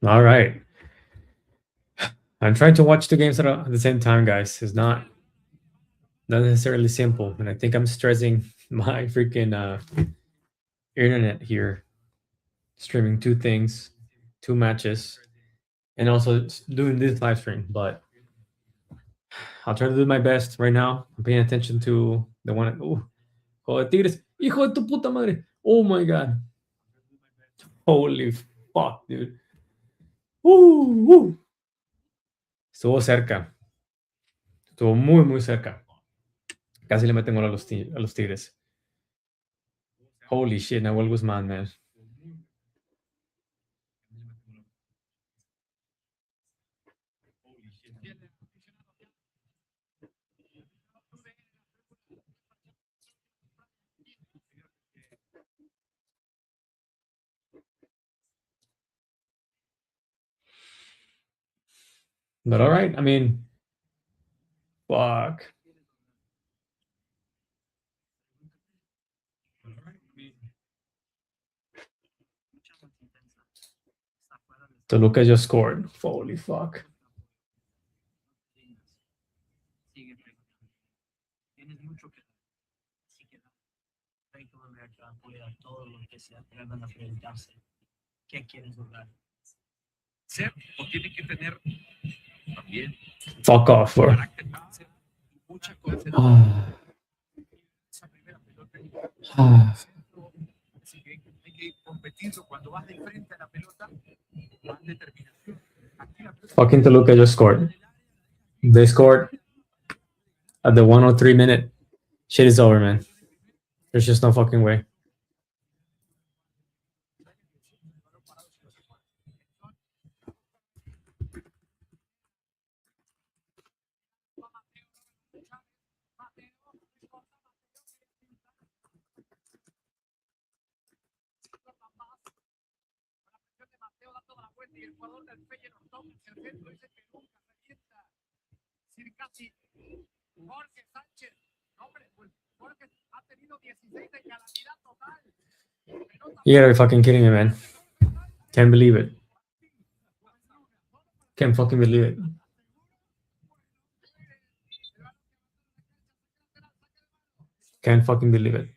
All right. I'm trying to watch two games at the same time, guys. It's not necessarily simple, and I think I'm stressing my freaking internet here, streaming two things, two matches, and also doing this live stream. But I'll try to do my best right now. I'm paying attention to the one. Oh, Tigres, hijo de tu puta madre! Oh my god! Holy fuck, dude! Woo! Estuvo cerca. Estuvo muy, muy cerca. Casi le meten gol a los Tigres. Holy shit, Nahuel Guzmán, man. But all right, I mean, fuck. Toluca just scored. Holy fuck. Fuck off, bro. Fucking Toluca just scored. They scored at the 103 minute. Shit is over, man. There's just no fucking way. You gotta be fucking kidding me, man. Can't believe it. Can't fucking believe it. Can't fucking believe it.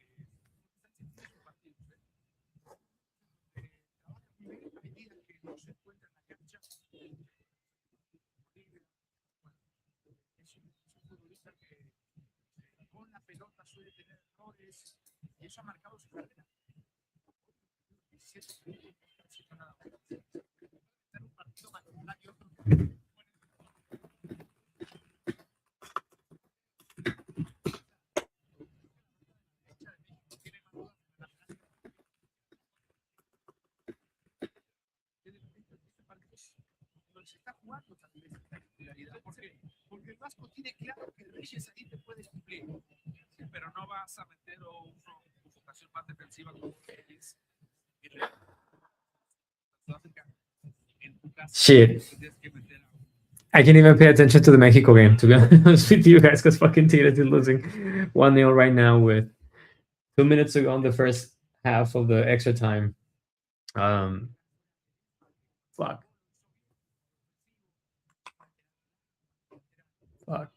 Shit. I can't even pay attention to the Mexico game, to be honest with you guys, because fucking Tigres is losing 1-0 right now with 2 minutes to go on the first half of the extra time. Um, fuck. Fuck.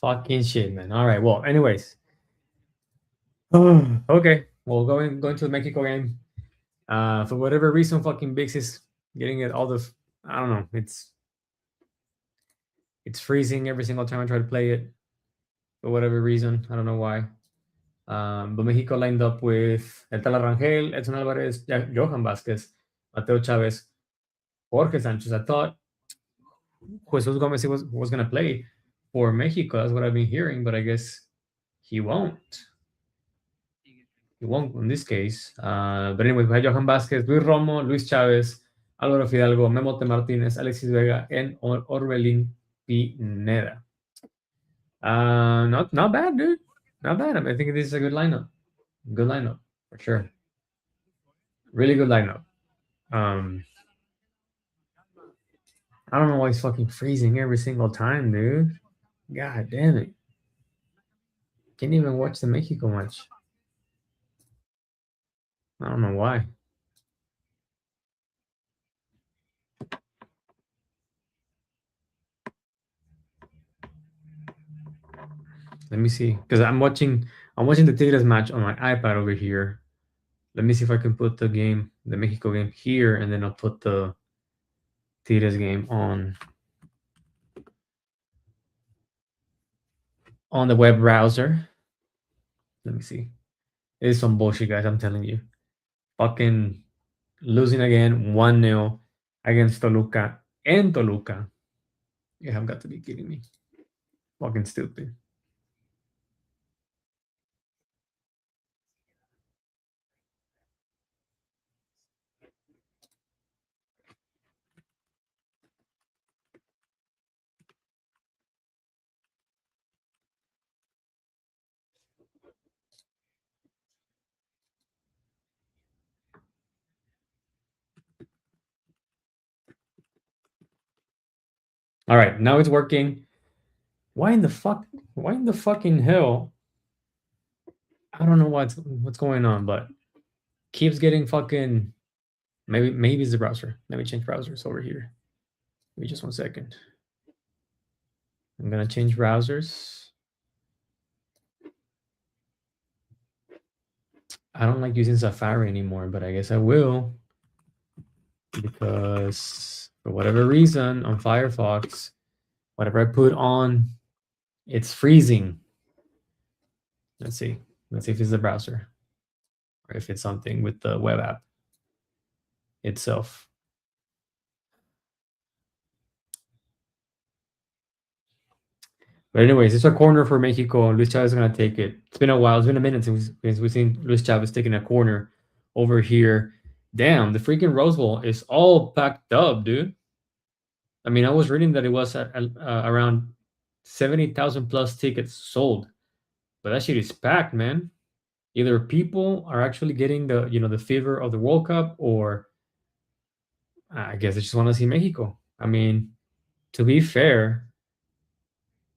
Fucking shit, man. All right. Well, anyways. Okay. Well, going to the Mexico game. For whatever reason, fucking Bix is getting it all the. I don't know. It's freezing every single time I try to play it. For whatever reason, I don't know why. But Mexico lined up with El Tala Rangel, Edson Alvarez, Johan Vázquez, Mateo Chavez, Jorge Sanchez. I thought Jesus Gomez was going to play for Mexico. That's what I've been hearing, but I guess he won't. He won't in this case. But anyway, we had Johan Vázquez, Luis Romo, Luis Chavez, Álvaro Fidalgo, Memote Martínez, Alexis Vega, and Orbelín Pineda. Not bad, dude. Not bad. I think this is a good lineup. Good lineup for sure. Really good lineup. I don't know why he's fucking freezing every single time, dude. God damn it. Can't even watch the Mexico match. I don't know why. Let me see, because I'm watching the Tigres match on my iPad over here. Let me see if I can put the Mexico game here, and then I'll put the Tigres game on the web browser. Let me see. It's some bullshit, guys. I'm telling you. Fucking losing again 1-0 against Toluca and Toluca. You have got to be kidding me. Fucking stupid. All right, now it's working. Why in the fucking hell? I don't know what's going on, but keeps getting fucking. Maybe it's the browser. Let me change browsers over here. Give me just 1 second. I'm gonna change browsers. I don't like using Safari anymore, but I guess I will, because for whatever reason on Firefox, whatever I put on, it's freezing. Let's see if it's the browser or if it's something with the web app itself. But anyways, it's a corner for Mexico. Luis Chavez is gonna take it. It's been a while. It's been a minute since we've seen Luis Chavez taking a corner over here. Damn, the freaking Rose Bowl is all packed up, dude. I mean, I was reading that it was at around 70,000 plus tickets sold, but that shit is packed, man. Either people are actually getting the fever of the World Cup, or I guess they just want to see Mexico. I mean, to be fair,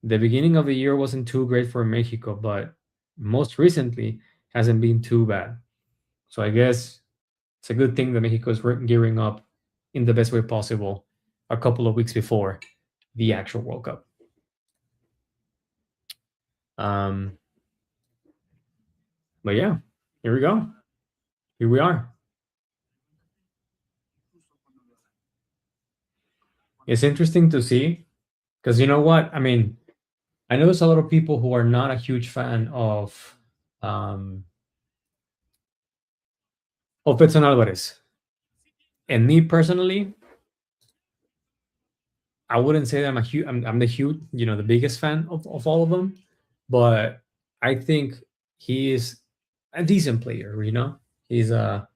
the beginning of the year wasn't too great for Mexico, but most recently hasn't been too bad. So I guess it's a good thing that Mexico is gearing up in the best way possible a couple of weeks before the actual World Cup. But yeah, here we go. here we are. It's interesting to see because you know what? I mean, I know there's a lot of people who are not a huge fan um, of Edson Alvarez, and me personally, I wouldn't say that I'm the huge, the biggest fan of all of them, but I think he is a decent player. He's a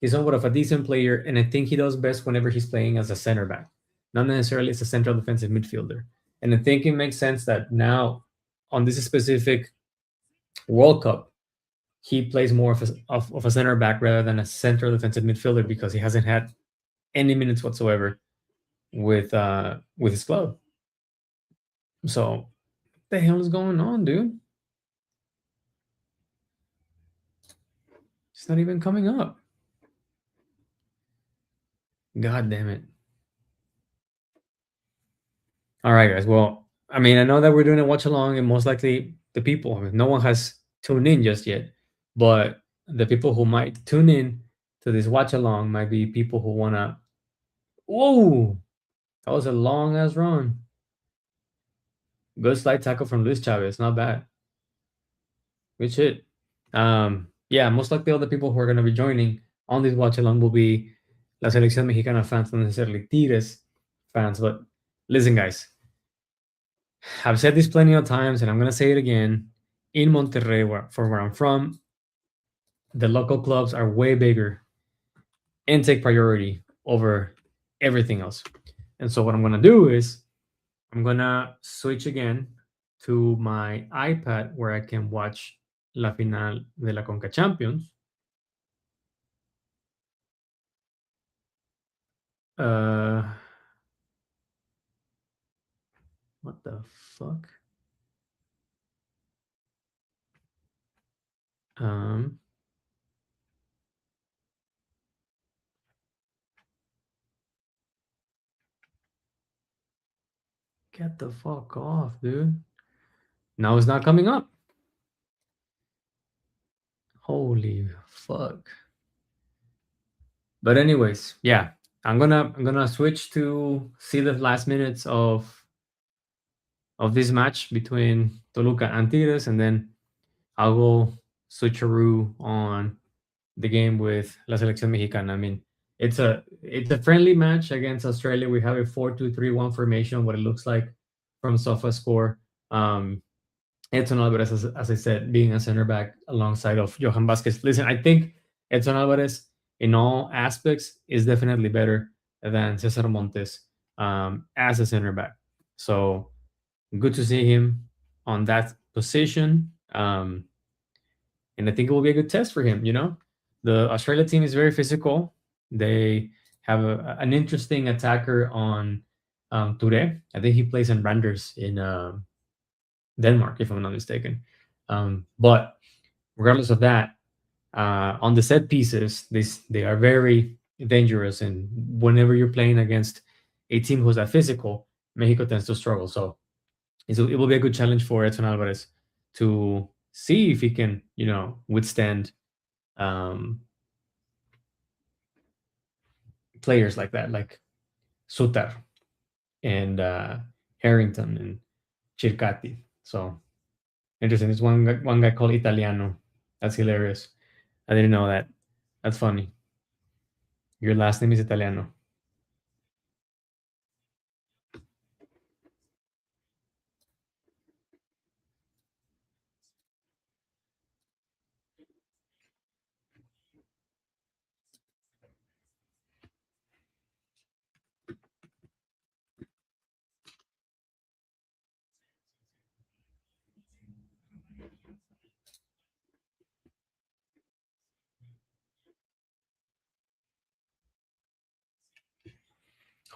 he's somewhat of a decent player, and I think he does best whenever he's playing as a center back, not necessarily as a central defensive midfielder. And I think it makes sense that now on this specific World Cup, he plays more of a center back rather than a central defensive midfielder because he hasn't had any minutes whatsoever with his club. So, what the hell is going on, dude? It's not even coming up. God damn it. All right, guys. Well, I mean, I know that we're doing a watch along, and most likely the people, I mean, no one has tuned in just yet, but the people who might tune in to this watch along might be people who want to. Whoa, that was a long ass run. Good slide tackle from Luis Chavez. Not bad. Good shit. Yeah, most likely all the people who are going to be joining on this watch along will be La Selección Mexicana fans, not necessarily Tigres fans. But listen, guys, I've said this plenty of times, and I'm going to say it again. In Monterrey, where I'm from, the local clubs are way bigger and take priority over everything else. And so, what I'm going to do is I'm going to switch again to my iPad where I can watch La Final de la Conca Champions. Uh, what the fuck? Um, get the fuck off, dude. Now it's not coming up. Holy fuck. But anyways, yeah, I'm gonna switch to see the last minutes of this match between Toluca and Tigres, and then I'll go switcheroo on the game with La Selección Mexicana. I mean, it's a friendly match against Australia. We have a 4-2-3-1 formation, what it looks like from SofaScore. Um, Edson Alvarez, as I said, being a center back alongside of Johan Vasquez. Listen, I think Edson Alvarez, in all aspects, is definitely better than Cesar Montes as a center back. So good to see him on that position. And I think it will be a good test for him. The Australia team is very physical. They have an interesting attacker on Touré. I think he plays in Randers in Denmark, if I'm not mistaken. But regardless of that, on the set pieces, they are very dangerous. And whenever you're playing against a team who's that physical, Mexico tends to struggle. So it will be a good challenge for Edson Alvarez to see if he can, withstand um, players like that, like Sutar and Harrington and Circati. So interesting. There's one guy called Italiano. That's hilarious. I didn't know that. That's funny. Your last name is Italiano.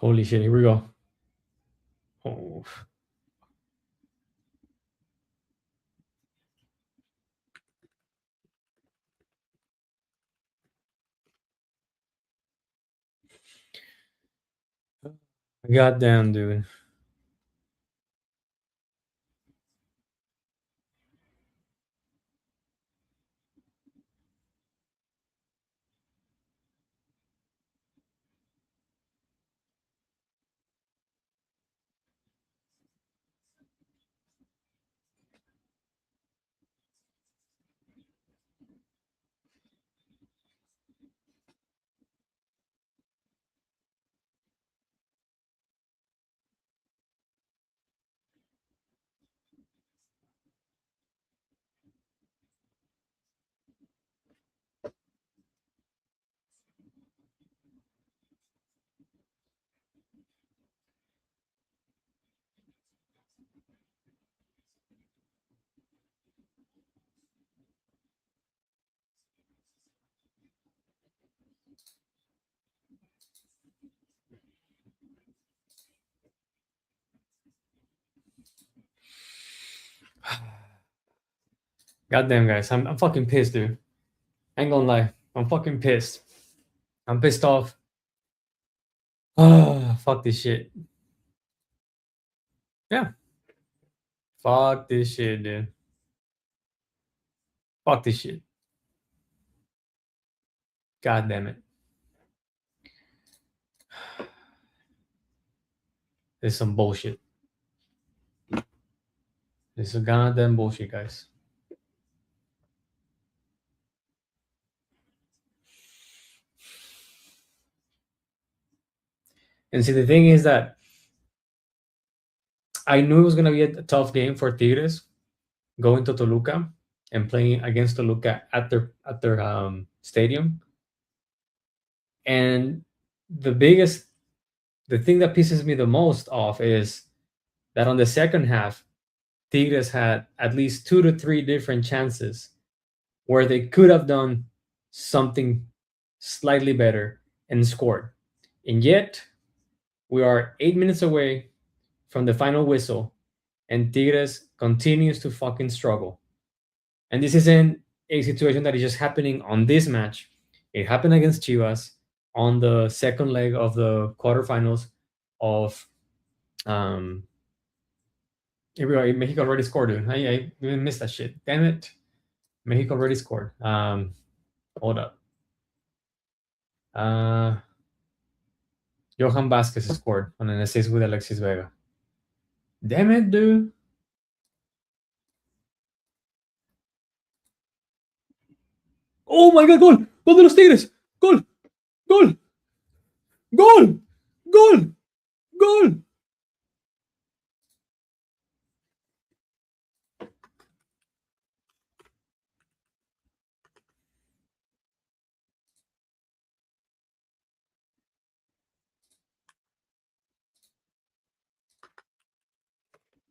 Holy shit! Here we go. Oh, goddamn, dude. Goddamn, guys, I'm fucking pissed, dude. I ain't gonna lie, I'm fucking pissed. I'm pissed off. Ah, fuck this shit. Yeah, fuck this shit, dude. Fuck this shit. God damn it. This is some bullshit. This is goddamn bullshit, guys. And see, the thing is that I knew it was gonna be a tough game for Tigres going to Toluca and playing against Toluca at their stadium. And the thing that pisses me the most off is that on the second half, Tigres had at least 2 to 3 different chances where they could have done something slightly better and scored. And yet, we are 8 minutes away from the final whistle, and Tigres continues to fucking struggle. And this isn't a situation that is just happening on this match. It happened against Chivas on the second leg of the quarterfinals of here we go. Mexico already scored, dude. I even missed that shit. Damn it. Mexico already scored. Hold up. Johan Vasquez scored on an assist with Alexis Vega. Damn it, dude. Oh my god, gol. Gol de los Tigres. Gol. Gol. Gol. Gol. Gol.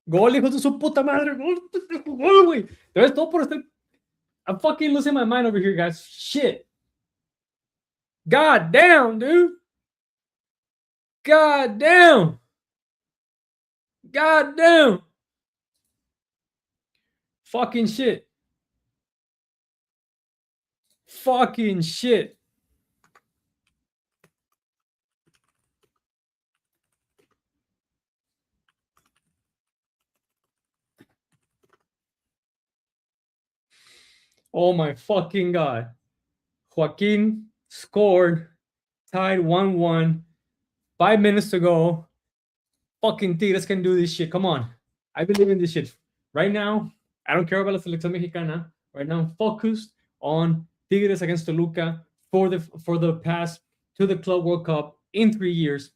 Gol, hijo de su puta madre. Gol, gol, güey. There's todo por estar. I'm fucking losing my mind over here, guys. Shit. God damn, dude. God damn. God damn. Fucking shit. Fucking shit. Oh my fucking god. Joaquin scored, tied 1-1, 5 minutes to go. Fucking Tigres can do this shit. Come on. I believe in this shit. Right now, I don't care about la selección mexicana. Right now, I'm focused on Tigres against Toluca for the pass to the Club World Cup in 3 years.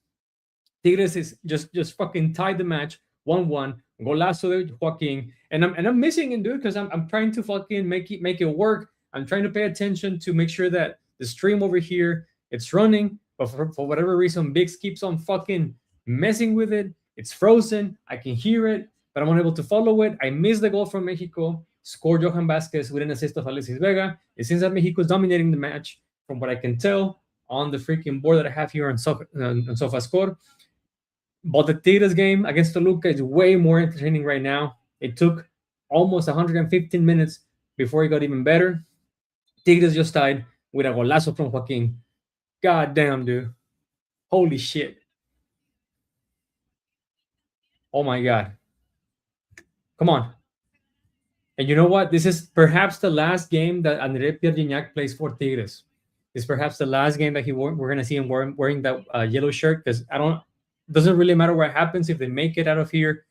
Tigres is just fucking tied the match 1-1. Golazo de Joaquin. And I'm missing it, dude, because I'm trying to fucking make it work. I'm trying to pay attention to make sure that the stream over here it's running, but for whatever reason, Bix keeps on fucking messing with it. It's frozen. I can hear it, but I'm unable to follow it. I missed the goal from Mexico. Scored Johan Vasquez with an assist of Alexis Vega. It seems that Mexico is dominating the match, from what I can tell on the freaking board that I have here on SofaScore. But the Tigres game against Toluca is way more entertaining right now. It took almost 115 minutes before it got even better. Tigres just tied with a golazo from Joaquin. God damn, dude. Holy shit. Oh my god. Come on. And you know what? This is perhaps the last game that André Pierre Gignac plays for Tigres. It's perhaps the last game that we're going to see him wearing that yellow shirt, because doesn't really matter what happens if they make it out of here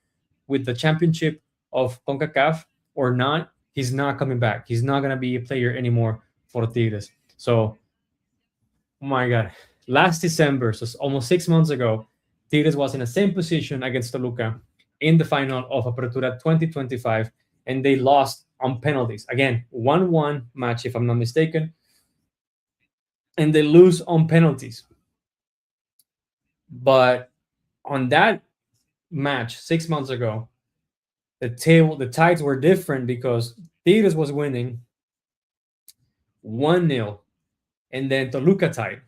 with the championship of CONCACAF or not. He's not coming back. He's not going to be a player anymore for Tigres. So, oh my God. Last December, so almost 6 months ago, Tigres was in the same position against Toluca in the final of Apertura 2025, and they lost on penalties. Again, 1-1 match, if I'm not mistaken, and they lose on penalties. But on that match 6 months ago, the tides were different because Tigres was winning 1-0, and then Toluca tied.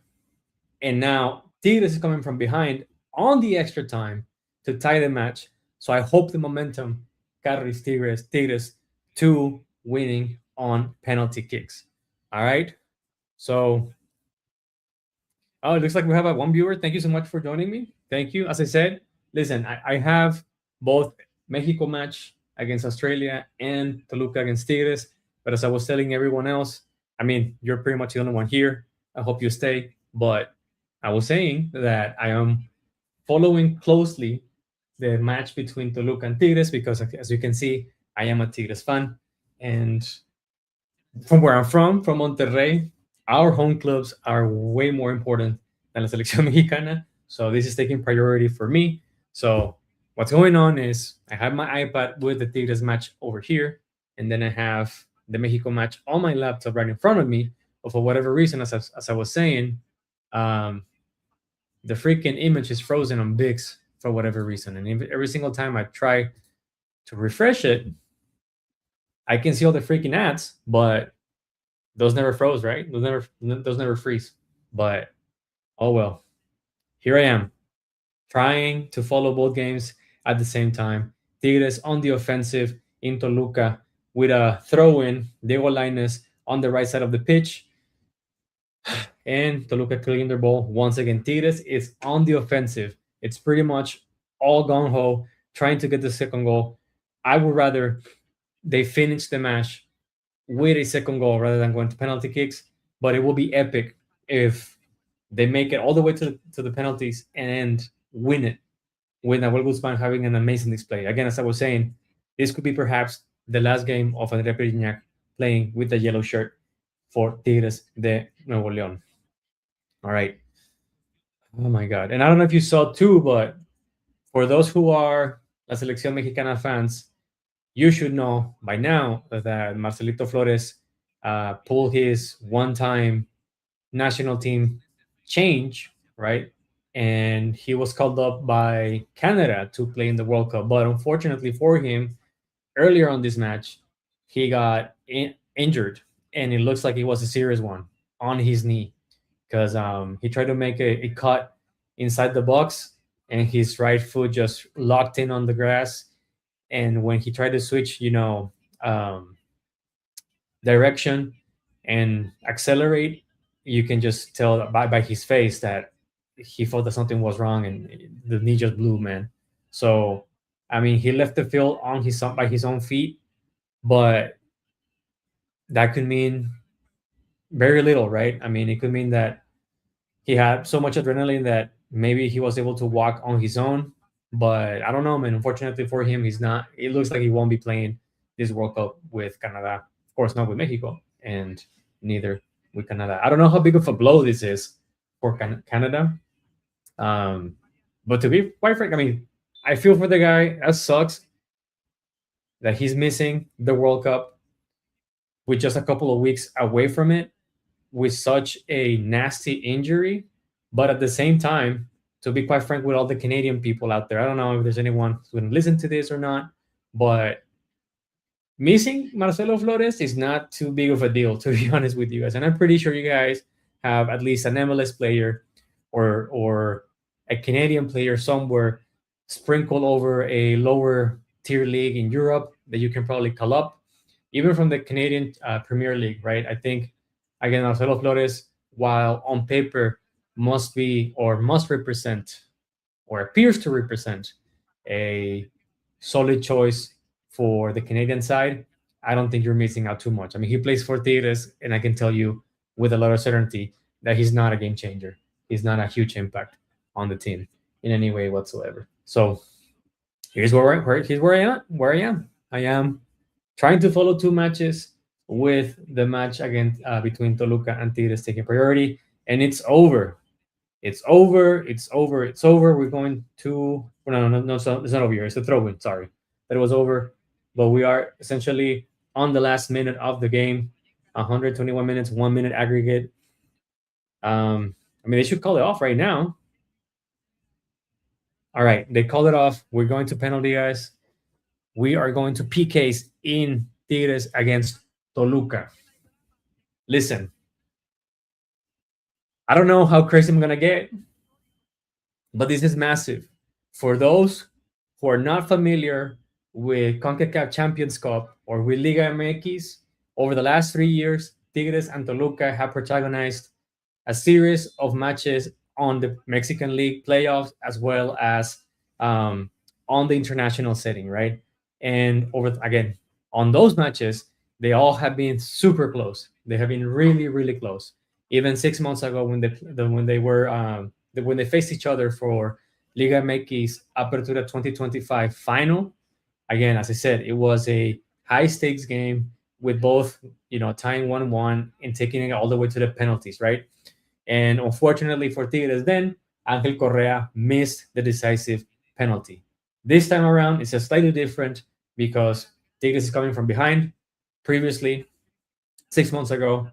And now Tigres is coming from behind on the extra time to tie the match. So I hope the momentum carries Tigres to winning on penalty kicks. All right. So, oh, it looks like we have a one viewer. Thank you so much for joining me. Thank you. As I said, listen, I have both Mexico match against Australia and Toluca against Tigres. But as I was telling everyone else, I mean, you're pretty much the only one here. I hope you stay. But I was saying that I am following closely the match between Toluca and Tigres because, as you can see, I am a Tigres fan. And from where I'm from Monterrey, our home clubs are way more important than la selección mexicana. So this is taking priority for me. So what's going on is I have my iPad with the Tigres match over here, and then I have the Mexico match on my laptop right in front of me. But for whatever reason, as I was saying, um, the freaking image is frozen on VIX for whatever reason. And every single time I try to refresh it, I can see all the freaking ads, but those never froze, right? Those never freeze. But oh well. Here I am, trying to follow both games at the same time. Tigres on the offensive in Toluca with a throw-in, Diego Lainez on the right side of the pitch. And Toluca clearing their ball. Once again, Tigres is on the offensive. It's pretty much all gung-ho, trying to get the second goal. I would rather they finish the match with a second goal rather than going to penalty kicks. But it will be epic if they make it all the way to the penalties and win it with Nahuel Guzman having an amazing display. Again, as I was saying, this could be perhaps the last game of André Perignac playing with the yellow shirt for Tigres de Nuevo León. All right. Oh my God. And I don't know if you saw too, but for those who are La Selección Mexicana fans, you should know by now that Marcelito Flores pulled his one-time national team change, right? And he was called up by Canada to play in the World Cup. But unfortunately for him, earlier on this match, he got injured, and it looks like it was a serious one on his knee because he tried to make a cut inside the box, and his right foot just locked in on the grass. And when he tried to switch, direction and accelerate, you can just tell by his face that he thought that something was wrong, and the knee just blew, man. So, I mean, he left the field on by his own feet, but that could mean very little, right? I mean, it could mean that he had so much adrenaline that maybe he was able to walk on his own. But I don't know, man. Unfortunately for him, he's not. It looks like he won't be playing this World Cup with Canada. Of course, not with Mexico, and neither with Canada. I don't know how big of a blow this is for Canada. But to be quite frank, I mean, I feel for the guy. That sucks that he's missing the World Cup with just a couple of weeks away from it with such a nasty injury. But at the same time, to be quite frank with all the Canadian people out there, I don't know if there's anyone who's going to listen to this or not, but missing Marcelo Flores is not too big of a deal, to be honest with you guys. And I'm pretty sure you guys have at least an MLS player or a Canadian player somewhere sprinkled over a lower tier league in Europe that you can probably call up, even from the Canadian Premier League, right? I think, again, Marcelo Flores, while on paper must represent or appears to represent a solid choice for the Canadian side, I don't think you're missing out too much. I mean, he plays for Tigres, and I can tell you with a lot of certainty that he's not a game changer. He's not a huge impact on the team in any way whatsoever. So here's where I am. I am trying to follow two matches with the match again between Toluca and Tigres taking priority, and it's over. It's over. We're going to no, it's not over here. It's a throw-in. Sorry, that it was over, but we are essentially on the last minute of the game. 121 minutes, 1 minute aggregate. I mean, they should call it off right now. All right, they called it off. We're going to penalty, guys. We are going to PKs in Tigres against Toluca. Listen, I don't know how crazy I'm going to get, but this is massive. For those who are not familiar with CONCACAF Champions Cup, or with Liga MX, over the last 3 years, Tigres and Toluca have protagonized a series of matches on the Mexican League playoffs as well as um, on the international setting, right? And over again on those matches, they all have been super close. They have been really, really close. Even 6 months ago, when they were when they faced each other for Liga MX Apertura 2025 final, again, as I said, it was a high stakes game with both tying 1-1 and taking it all the way to the penalties, right? And unfortunately for Tigres, then Angel Correa missed the decisive penalty. This time around, it's a slightly different because Tigres is coming from behind. Previously, 6 months ago,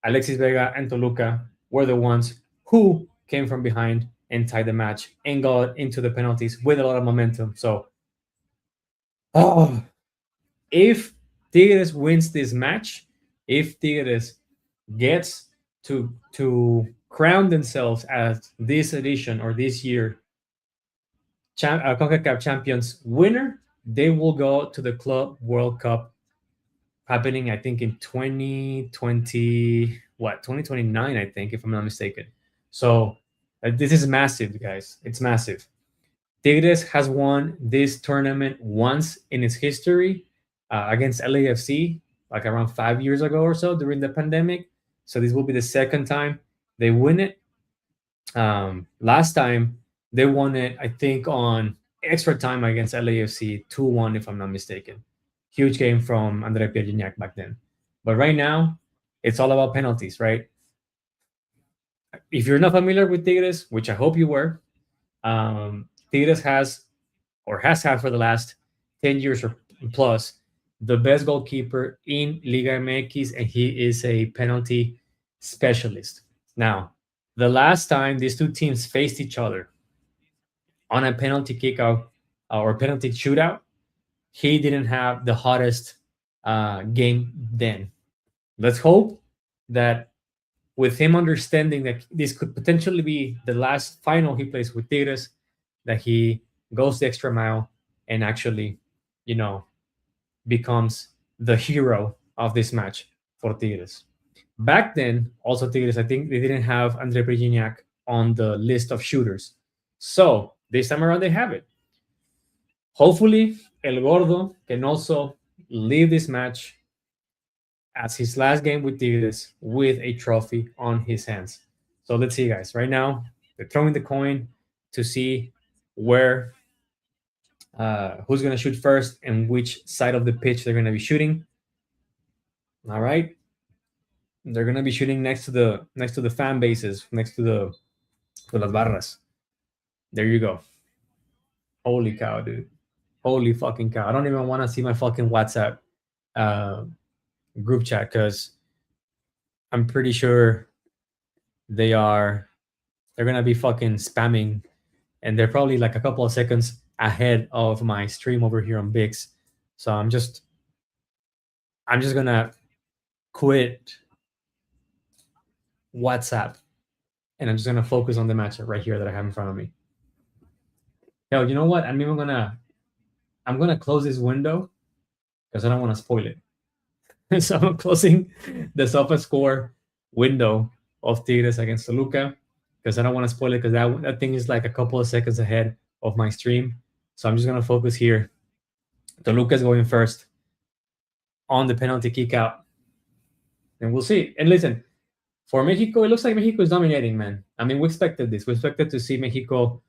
Alexis Vega and Toluca were the ones who came from behind and tied the match and got into the penalties with a lot of momentum. So, oh, if Tigres wins this match, if Tigres gets to crown themselves as this edition or this year CONCACAF Champions winner, they will go to the Club World Cup happening, I think, in 2020, 2029, I think, if I'm not mistaken. So this is massive, guys. It's massive. Tigres has won this tournament once in its history against LAFC, like around 5 years ago or so during the pandemic. So this will be the second time they win it. Last time they won it, I think, on extra time against LAFC 2-1, if I'm not mistaken. Huge game from Andre Pierre back then. But right now, it's all about penalties, right? If you're not familiar with Tigres, which I hope you were, Tigres has had for the last 10 years or plus the best goalkeeper in Liga MX, and he is a penalty specialist. Now, the last time these two teams faced each other on a penalty kickout or penalty shootout, he didn't have the hottest game then. Let's hope that with him understanding that this could potentially be the last final he plays with Tigres, that he goes the extra mile and actually, you know, becomes the hero of this match for Tigres. Back then, also Tigres, I think they didn't have Andre Brigignac on the list of shooters. So this time around, they have it. Hopefully, El Gordo can also leave this match as his last game with Tigres with a trophy on his hands. So let's see, guys. Right now, they're throwing the coin to see where who's going to shoot first and which side of the pitch they're going to be shooting. All right, they're going to be shooting next to the fan bases, next to las barras. There you go. Holy cow, dude. Holy fucking cow. I don't even want to see my fucking WhatsApp uh, group chat because I'm pretty sure they're gonna be fucking spamming, and they're probably like a couple of seconds ahead of my stream over here on Bix. So I'm just gonna quit WhatsApp and I'm just gonna focus on the match right here that I have in front of me. Hell, you know what? I'm gonna close this window because I don't want to spoil it. So I'm closing the sofa score window of Tigres against Toluca because I don't want to spoil it because that thing is like a couple of seconds ahead of my stream. So I'm just gonna focus here. Toluca is going first on the penalty kick out, and we'll see. And listen, for Mexico, it looks like Mexico is dominating, man. I mean, we expected this. We expected to see Mexico.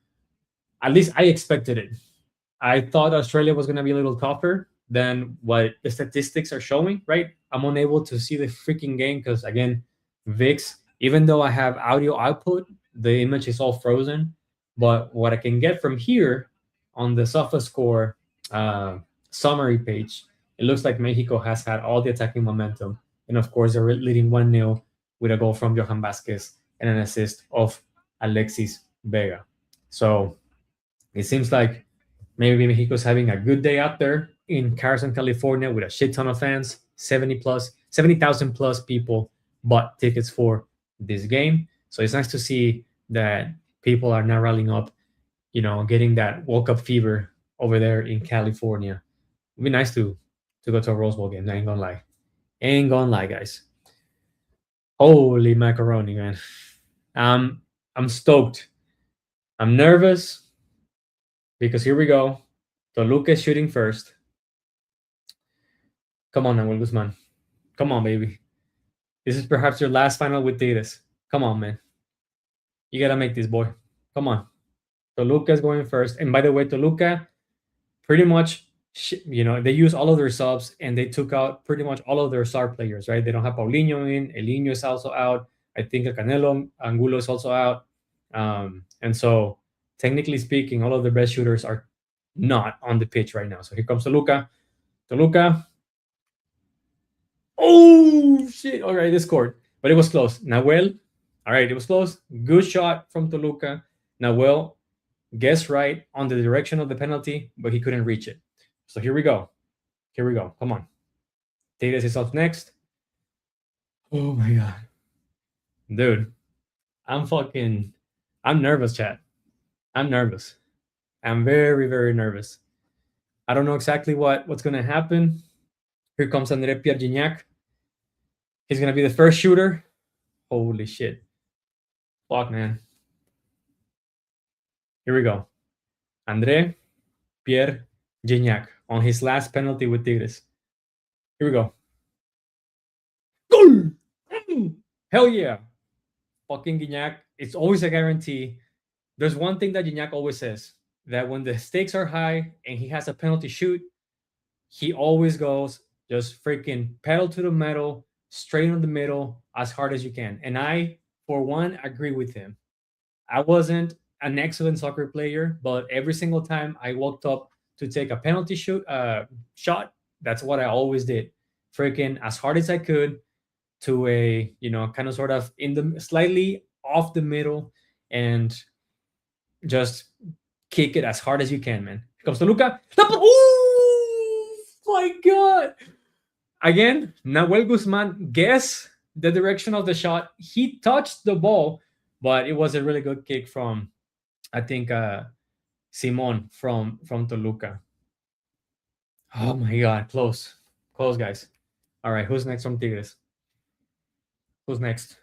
At least I expected it. I thought Australia was going to be a little tougher than what the statistics are showing, right? I'm unable to see the freaking game because, again, VIX, even though I have audio output, the image is all frozen. But what I can get from here on the SofaScore summary page, it looks like Mexico has had all the attacking momentum. And, of course, they're leading 1-0 with a goal from Johan Vasquez and an assist of Alexis Vega. So it seems like maybe Mexico's having a good day out there in Carson, California, with a shit ton of fans. 70,000 plus people bought tickets for this game. So it's nice to see that people are now rallying up, getting that World Cup fever over there in California. It'd be nice to to go to a Rose Bowl game. I ain't gonna lie. Ain't gonna lie, guys. Holy macaroni, man. I'm stoked. I'm nervous because here we go. Toluca is shooting first. Come on, Nahuel Guzman. Come on, baby. This is perhaps your last final with Tigres. Come on, man. You gotta make this, boy. Come on. Toluca is going first. And by the way, Toluca pretty much, they use all of their subs and they took out pretty much all of their star players, right? They don't have Paulinho in. Elinho is also out. I think El Canelo Angulo is also out. And so, technically speaking, all of the best shooters are not on the pitch right now. So here comes Toluca. Toluca. Oh, shit. All right, they scored. But it was close. Nahuel. All right, it was close. Good shot from Toluca. Nahuel guessed right on the direction of the penalty, but he couldn't reach it. So here we go. Here we go. Come on. Tigres is up next. Oh my god. Dude, I'm nervous, chat. I'm nervous. I'm very, very nervous. I don't know exactly what's gonna happen. Here comes André Pierre Gignac. He's gonna be the first shooter. Holy shit. Fuck, man. Here we go. André Pierre Gignac on his last penalty with Tigres. Here we go. Goal! Hell yeah. Fucking Gignac. It's always a guarantee. There's one thing that Gignac always says, that when the stakes are high and he has a penalty shoot, he always goes just freaking pedal to the metal, straight in the middle, as hard as you can. And I, for one, agree with him. I wasn't an excellent soccer player, but every single time I walked up to take a penalty shot, that's what I always did. Freaking as hard as I could to a, kind of sort of in the slightly off the middle and just kick it as hard as you can, man. Here comes Toluca. Oh my god! Again, Nahuel Guzman guess the direction of the shot. He touched the ball, but it was a really good kick from, I think, Simon from Toluca. Oh my god, close, close, guys. All right, who's next from Tigres? Who's next?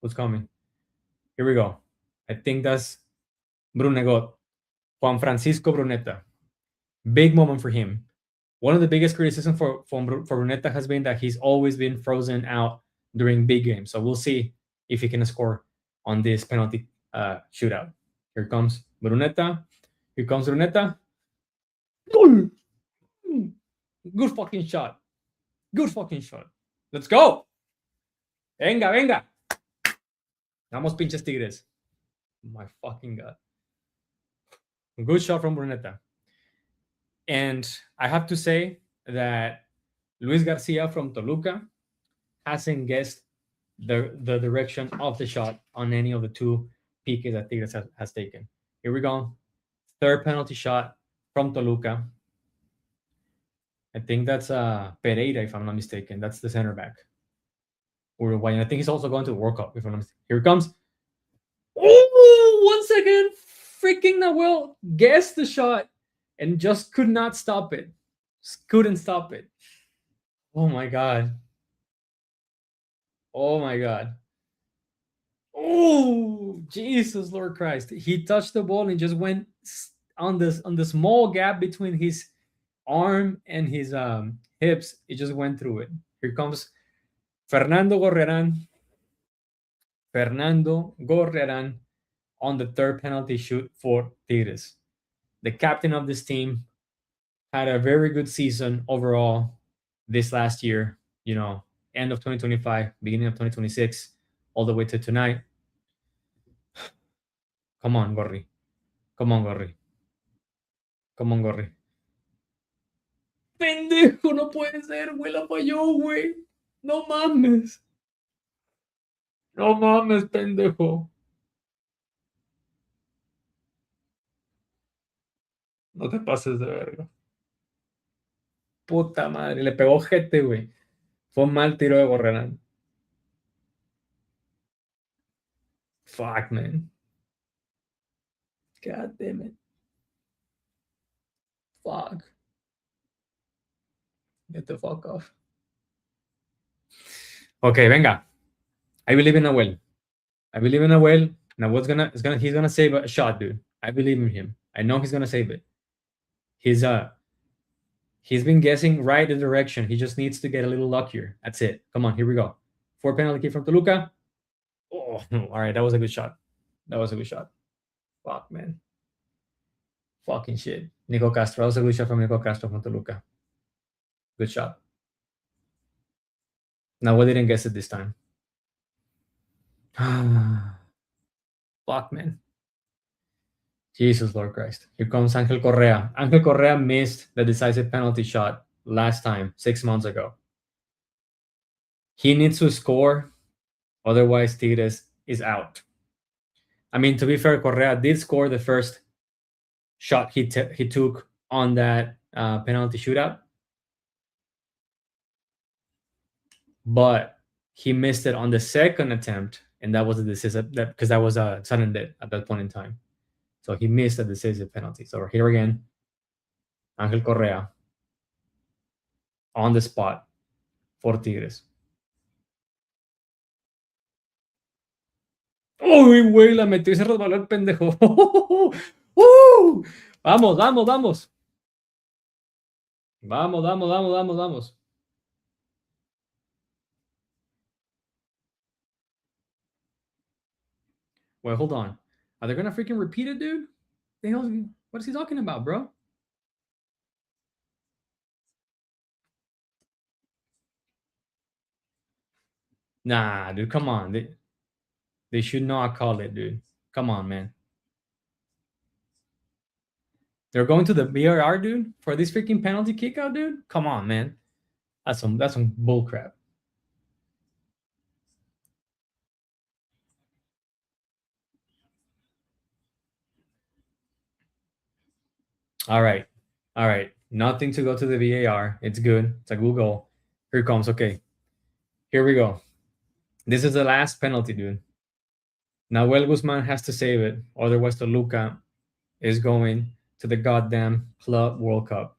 Who's coming? Here we go. I think that's Brunegot, Juan Francisco Bruneta. Big moment for him. One of the biggest criticism for Bruneta has been that he's always been frozen out during big games. So we'll see if he can score on this penalty shootout. Here comes Bruneta. Here comes Bruneta. Good fucking shot. Good fucking shot. Let's go. Venga, venga. Vamos, pinches Tigres. My fucking god. Good shot from Bruneta. And I have to say that Luis Garcia from Toluca hasn't guessed the direction of the shot on any of the two PKs that Tigres has taken. Here we go. Third penalty shot from Toluca. I think that's Pereira, if I'm not mistaken. That's the center back. Uruguayan. I think he's also going to the World Cup, if I'm not mistaken. Here it comes. Oh, once again, freaking Nahuel guessed the shot and just could not stop it. Just couldn't stop it. Oh my god. Oh my god. Oh, Jesus Lord Christ. He touched the ball and just went on the small gap between his arm and his hips. It just went through it. Here comes Fernando Gorreran. Fernando Gorreran on the third penalty shoot for Tigres. The captain of this team had a very good season overall this last year, end of 2025, beginning of 2026, all the way to tonight. Come on, Gorri. Come on, Gorri. Come on, Gorri. Pendejo, no puede ser, güey, la falló, güey. No mames. No mames, pendejo. No te pases de verga. Puta madre, le pegó gente, güey. Fue un mal tiro de Gorrerán. Fuck, man. God damn it. Fuck. Get the fuck off. Okay, venga. I believe in Nahuel. I believe in Nahuel. He's gonna save a shot, dude. I believe in him. I know he's gonna save it. He's he's been guessing right the direction. He just needs to get a little luckier. That's it. Come on, here we go. 4 penalty kick from Toluca. Oh, all right, that was a good shot. That was a good shot. Fuck, man. Fucking shit. Nico Castro. That was a good shot from Nico Castro from Toluca. Good shot. Now, we didn't guess it this time. Fuck, man. Jesus, Lord Christ. Here comes Angel Correa. Angel Correa missed the decisive penalty shot last time, 6 months ago. He needs to score, otherwise Tigres is out. I mean, to be fair, Correa did score the first shot he took on that penalty shootout, but he missed it on the second attempt, and that was a decisive, because that was a sudden death at that point in time. So he missed a decisive penalty. So here again, Angel Correa on the spot for Tigres. ¡Uy, güey! La metió y se resbaló el pendejo. Vamos, vamos, vamos. Vamos, vamos, vamos, vamos, vamos. Wait, hold on. Are they gonna freaking repeat it, dude? The hell? What is he talking about, bro? Nah, dude, come on. They should not call it, dude. Come on, man. They're going to the VAR, dude, for this freaking penalty kick out, dude. Come on, man. That's some bull crap. All right. All right. Nothing to go to the VAR. It's good. It's a good goal. Here it comes. Okay. Here we go. This is the last penalty, dude. Nahuel Guzman has to save it. Otherwise, Toluca is going to the goddamn Club World Cup.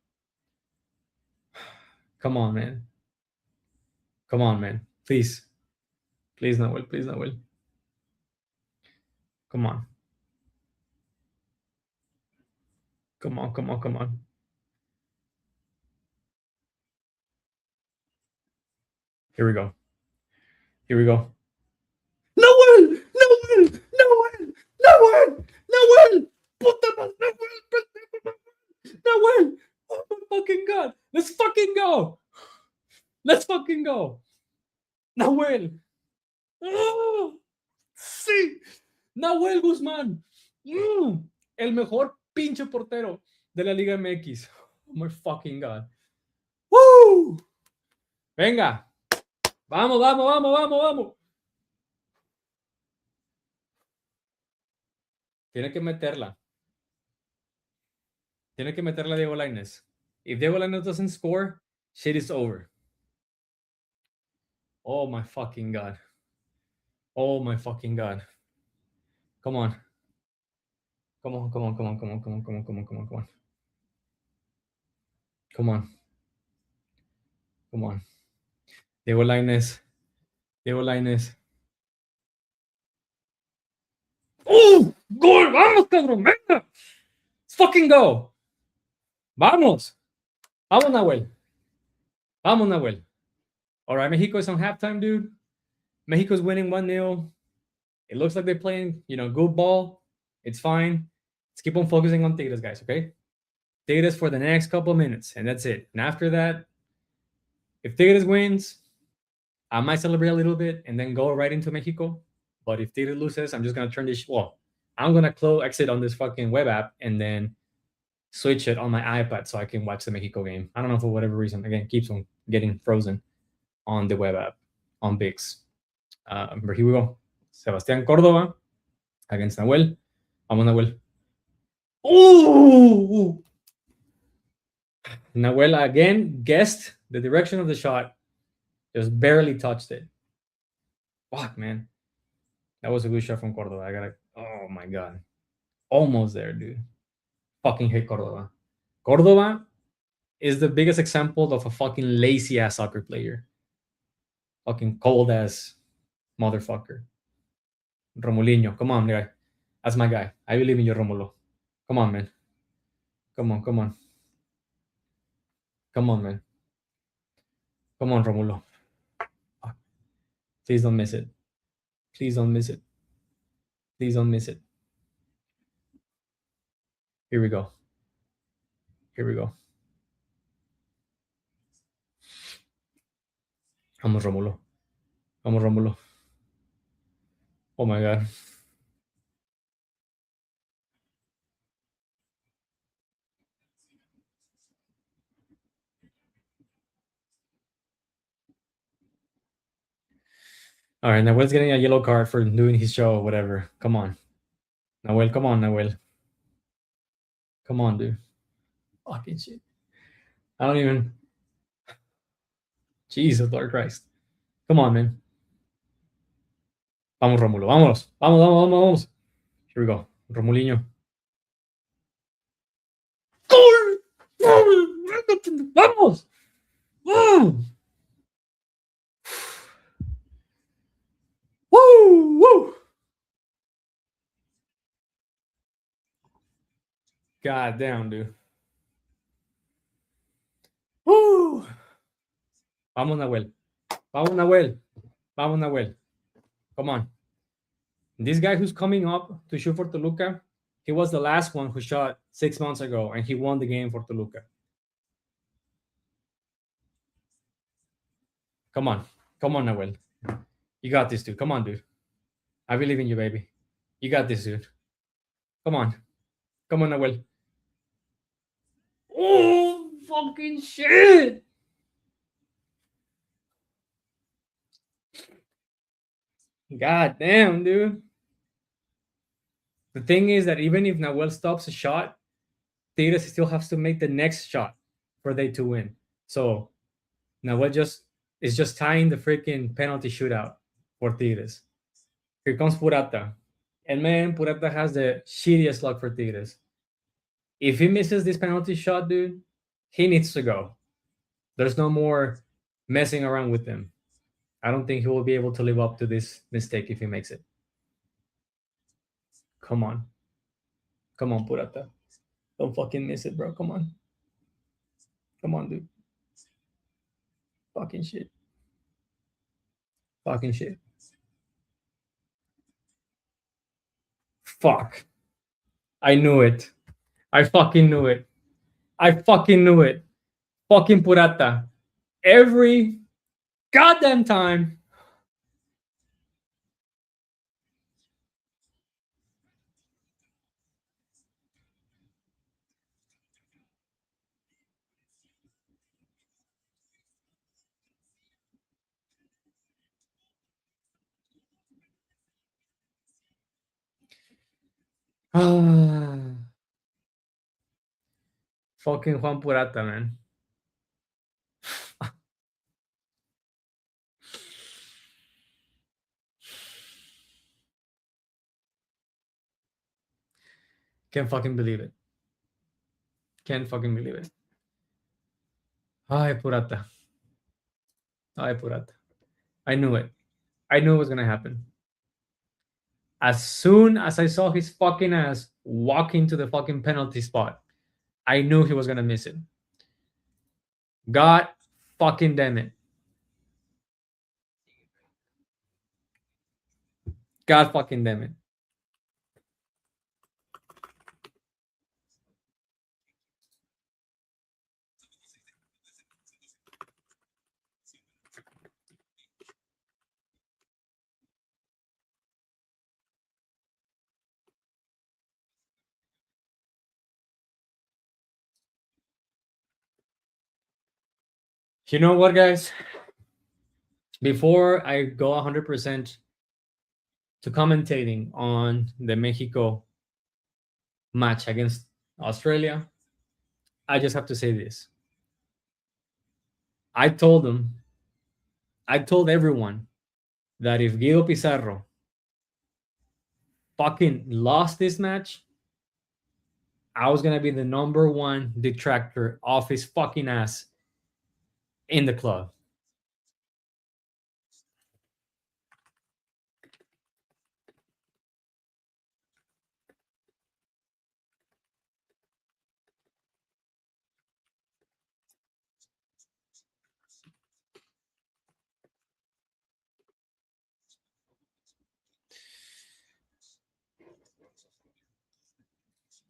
Come on, man. Come on, man. Please. Please, Nahuel. Please, Nahuel. Come on. Come on, come on, come on. Here we go. Here we go. Nahuel! Nahuel! Nahuel! Nahuel! Nahuel! Puta madre! Nahuel! Nahuel! Oh my fucking god! Let's fucking go! Let's fucking go! Nahuel! ¡Oh! ¡Sí! Nahuel Guzmán. El mejor pinche portero de la Liga MX. Oh my fucking god. ¡Woo! Venga. Vamos, vamos, vamos, vamos, vamos. Tiene que meterla. Tiene que meterla Diego Lainez. If Diego Lainez doesn't score, shit is over. Oh my fucking god. Oh my fucking god. Come on. Come on, come on, come on, come on, come on, come on, come on, come on, come on. Come on. Come on. Diego Lainez. Diego Lainez. ¡Oh! ¡Gol! ¡Vamos, cabrón! ¡Venga! Let's fucking go. ¡Vamos! ¡Vamos, Nahuel! ¡Vamos, Nahuel! All right, Mexico is on halftime, dude. Mexico's winning 1-0. It looks like they're playing, good ball. It's fine. Let's keep on focusing on Tigres, guys, okay? Tigres for the next couple of minutes, and that's it. And after that, if Tigres wins, I might celebrate a little bit and then go right into Mexico. But if Tigres loses, I'm just going to turn this... I'm going to exit on this fucking web app and then switch it on my iPad so I can watch the Mexico game. I don't know, for whatever reason. Again, keeps on getting frozen on the web app, on VIX. But here we go. Sebastián Córdoba against Nahuel. Vamos, Nahuel. Oh! Nahuel again guessed the direction of the shot. Just barely touched it. Fuck, man. That was a good shot from Córdoba. Oh my god. Almost there, dude. Fucking hate Córdoba. Córdoba is the biggest example of a fucking lazy ass soccer player. Fucking cold ass motherfucker. Romulinho, come on, guy. That's my guy. I believe in you, Romulo. Come on, man. Come on, come on. Come on, man. Come on, Romulo. Please don't miss it. Please don't miss it. Please don't miss it. Here we go. Here we go. Vamos, Romulo. Vamos, Romulo. Oh my god. All right, Nahuel's getting a yellow card for doing his show or whatever. Come on. Nahuel, come on, Nahuel. Come on, dude. Fucking shit. I don't even. Jesus, Lord Christ. Come on, man. Vamos, Romulo. Vámonos. Vamos, vamos, vamos, vamos. Here we go. Romulinho. ¡Vamos! ¡Woo! ¡Woo! God damn, dude. ¡Woo! Vamos, Nahuel. Vamos, Nahuel. Vamos, Nahuel. Come on. This guy who's coming up to shoot for Toluca, he was the last one who shot 6 months ago, and he won the game for Toluca. Come on. Come on, Nahuel. You got this, dude. Come on, dude. I believe in you, baby. You got this, dude. Come on. Come on, Nahuel. Oh, fucking shit. God damn, dude. The thing is that even if Nahuel stops a shot, Tigres still has to make the next shot for they to win. So Nahuel is just tying the freaking penalty shootout for Tigres. Here comes Purata. And man, Purata has the shittiest luck for Tigres. If he misses this penalty shot, dude, he needs to go. There's no more messing around with him. I don't think he will be able to live up to this mistake if he makes it. Come on. Come on, Purata. Don't fucking miss it, bro. Come on. Come on, dude. Fucking shit. Fucking shit. Fuck. I knew it. I fucking knew it. I fucking knew it. Fucking Purata. Every goddamn time. Fucking Juan Purata, man. Can't fucking believe it. Can't fucking believe it. Ay, Purata. Ay, Purata. I knew it. I knew it was gonna happen. As soon as I saw his fucking ass walk into the fucking penalty spot, I knew he was gonna miss it. God fucking damn it. God fucking damn it. You know what, guys? Before I go 100% to commentating on the Mexico match against Australia, I just have to say this. I told everyone that if Guido Pizarro fucking lost this match, I was gonna be the number one detractor of his fucking ass in the club.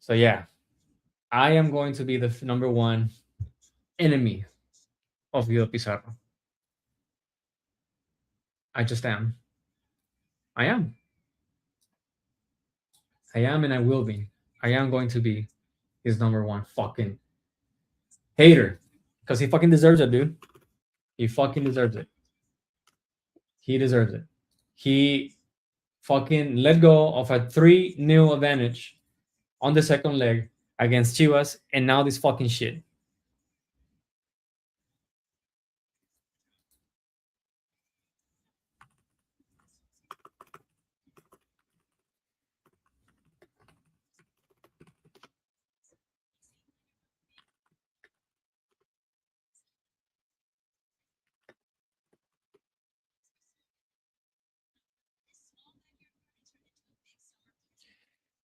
So yeah, I am going to be the number one enemy of Guido Pizarro. I just am. I am. I am, and I will be. I am going to be his number one fucking hater because he fucking deserves it, dude. He fucking deserves it. He deserves it. He fucking let go of a 3-0 advantage on the second leg against Chivas, and now this fucking shit.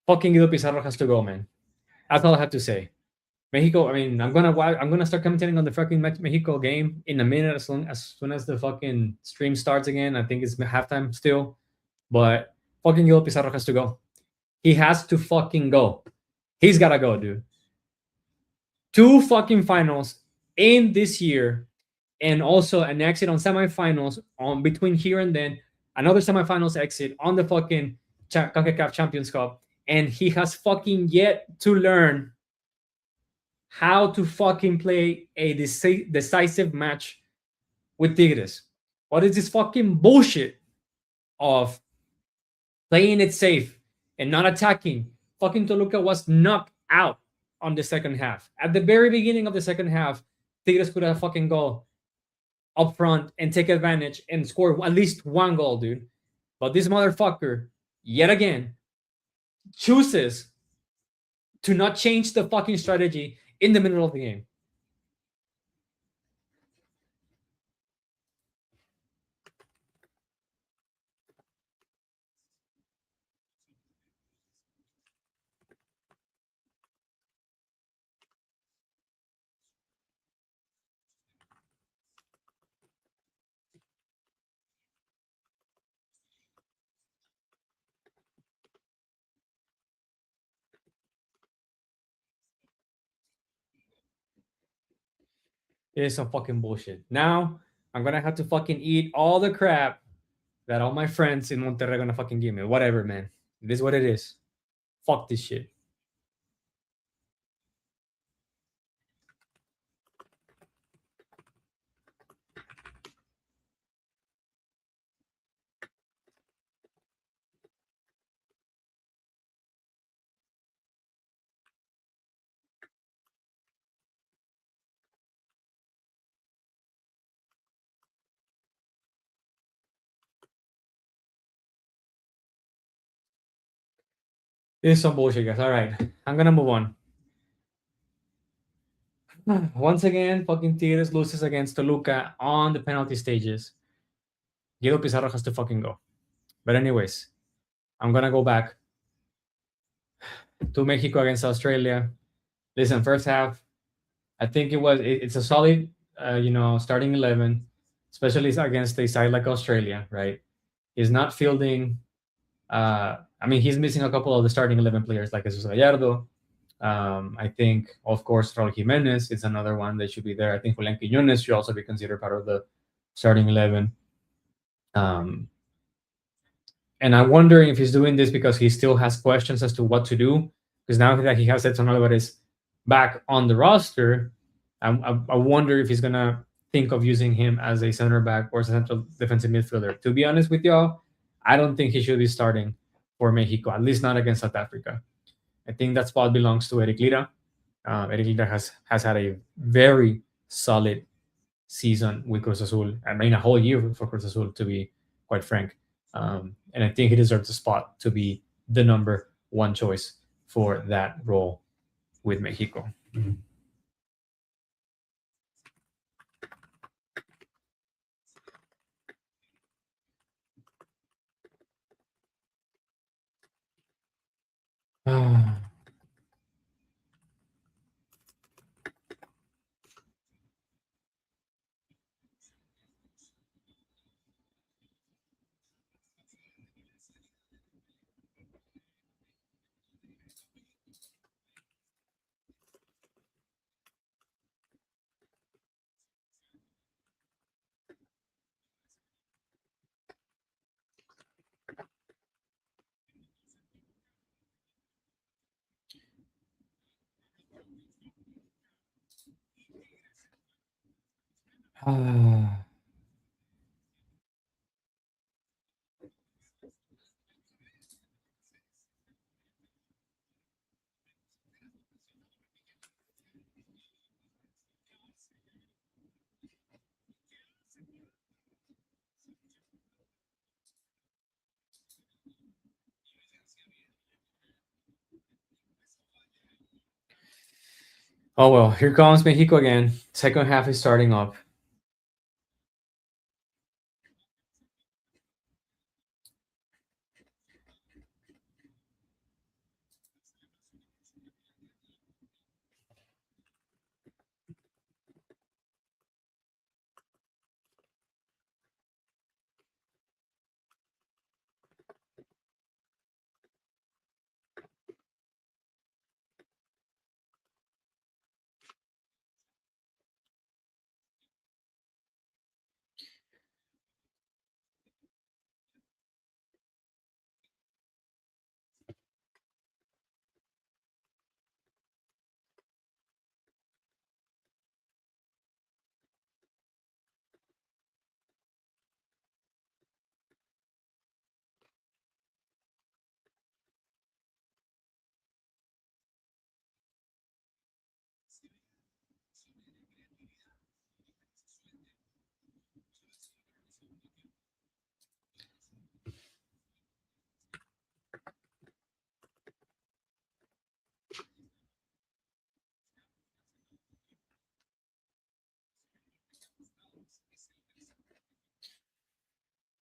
Fucking Guido Pizarro has to go, man. That's all I have to say. Mexico. I mean, I'm gonna start commentating on the fucking Mexico game in a minute as soon as the fucking stream starts again. I think it's halftime still, but fucking Guido Pizarro has to go. He has to fucking go. He's gotta go, dude. 2 fucking finals in this year, and also an exit on semifinals on between here and then. Another semifinals exit on the fucking CONCACAF Champions Cup, and he has fucking yet to learn how to fucking play a decisive match with Tigres. What is this fucking bullshit of playing it safe and not attacking? Fucking Toluca was knocked out on the second half. At the very beginning of the second half, Tigres could have fucking go up front and take advantage and score at least one goal, dude. But this motherfucker, yet again, chooses to not change the fucking strategy in the middle of the game. It is some fucking bullshit. Now I'm gonna have to fucking eat all the crap that all my friends in Monterrey are gonna fucking give me. Whatever, man. It is what it is. Fuck this shit. This is some bullshit, guys. All right, I'm gonna move on. Once again, fucking Tigres loses against Toluca on the penalty stages. Guido Pizarro has to fucking go. But anyways, I'm gonna go back to Mexico against Australia. Listen, first half, I think it's a solid, starting 11, especially against a side like Australia, right? He's not fielding. I mean, he's missing a couple of the starting 11 players like Jesus Gallardo. I think, of course, Raul Jimenez is another one that should be there. I think Julian Quiñones should also be considered part of the starting 11. And I'm wondering if he's doing this because he still has questions as to what to do. Because now that he has Edson Alvarez back on the roster, I wonder if he's going to think of using him as a center back or as a central defensive midfielder. To be honest with y'all, I don't think he should be starting for Mexico, at least not against South Africa. I think that spot belongs to Eric Lira. Eric Lira has had a very solid season with Cruz Azul. I mean, a whole year for Cruz Azul, to be quite frank. And I think he deserves a spot to be the number one choice for that role with Mexico. Ah. Ah. Oh well, here comes Mexico again. Second half is starting up.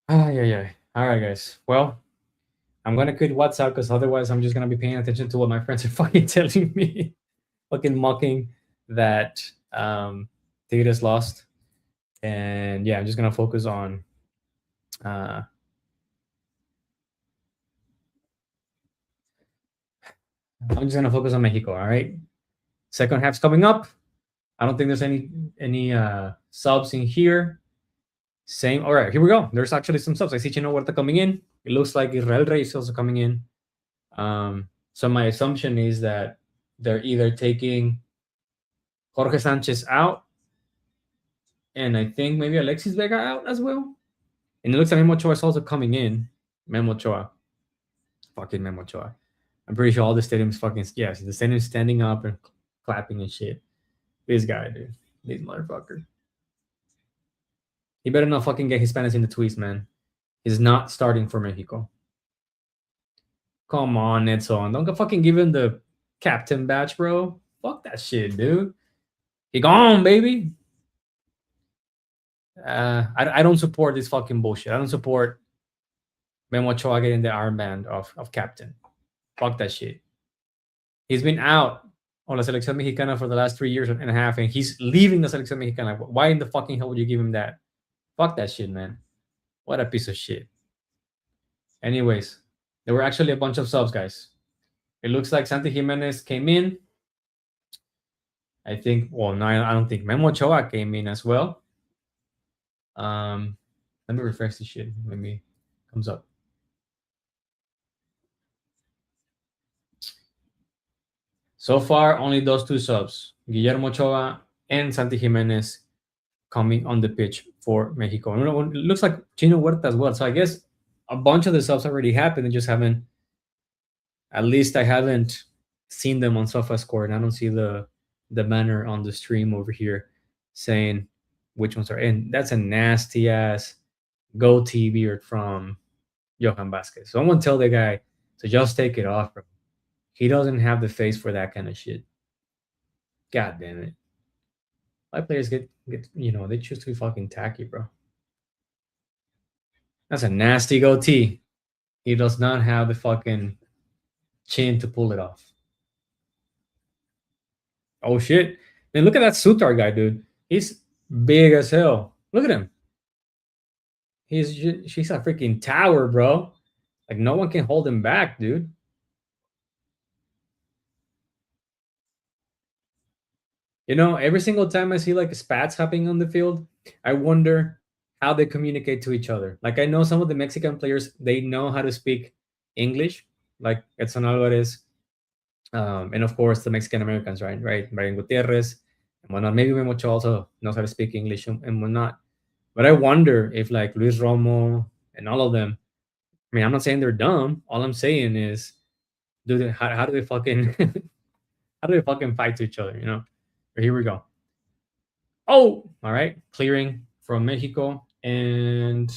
Ah, yeah, yeah. All right, guys. Well, I'm gonna quit WhatsApp because otherwise I'm just gonna be paying attention to what my friends are fucking telling me, fucking mocking that Tigres lost, and yeah, I'm just gonna focus on. Uh, I'm just gonna focus on Mexico. All right. Second half's coming up. I don't think there's any subs in here. Same. All right, here we go. There's actually some subs. I see Chino Huerta coming in. It looks like Israel Reyes is also coming in. So my assumption is that they're either taking Jorge Sanchez out, and I think maybe Alexis Vega out as well. And it looks like Memo Ochoa is also coming in. Memo Ochoa. Fucking Memo Ochoa. I'm pretty sure all the stadiums fucking, yes, the stadium's standing up and clapping and shit. This guy, dude. This motherfucker. He better not fucking get Hispanics in the tweets, man. He's not starting for Mexico. Come on, Edson. Don't go fucking give him the captain badge, bro. Fuck that shit, dude. He gone, baby. I don't support this fucking bullshit. I don't support Memo Ochoa getting the armband of captain. Fuck that shit. He's been out on la Selección Mexicana for the last 3 years and a half, and he's leaving the Selección Mexicana. Why in the fucking hell would you give him that? Fuck that shit, man. What a piece of shit. Anyways, there were actually a bunch of subs, guys. It looks like Santi Jimenez came in. I think, well, no, I don't think Memo Ochoa came in as well. Let me refresh this shit. Maybe it comes up. So far, only those two subs, Guillermo Ochoa and Santi Jimenez, coming on the pitch for Mexico. It looks like Chino Huerta as well. So I guess a bunch of the subs already happened and just haven't, at least I haven't seen them on SofaScore, and I don't see the banner on the stream over here saying which ones are in. That's a nasty ass goatee beard from Johan Vasquez. Someone tell the guy to just take it off, bro. He doesn't have the face for that kind of shit. God damn it. Why players get they choose to be fucking tacky, bro. That's a nasty goatee. He does not have the fucking chin to pull it off. Oh shit. Then look at that Sutar guy, dude. He's big as hell. Look at him. She's a freaking tower, bro. Like no one can hold him back, dude. Every single time I see like spats happening on the field, I wonder how they communicate to each other. Like I know some of the Mexican players, they know how to speak English, like Edson Alvarez, and of course the Mexican Americans, right? Right, Brian Gutierrez and whatnot. Maybe Memocho also knows how to speak English and whatnot. But I wonder if like Luis Romo and all of them. I mean, I'm not saying they're dumb. All I'm saying is, how do they fucking how do they fucking fight to each other? But here we go. Oh, all right, clearing from Mexico and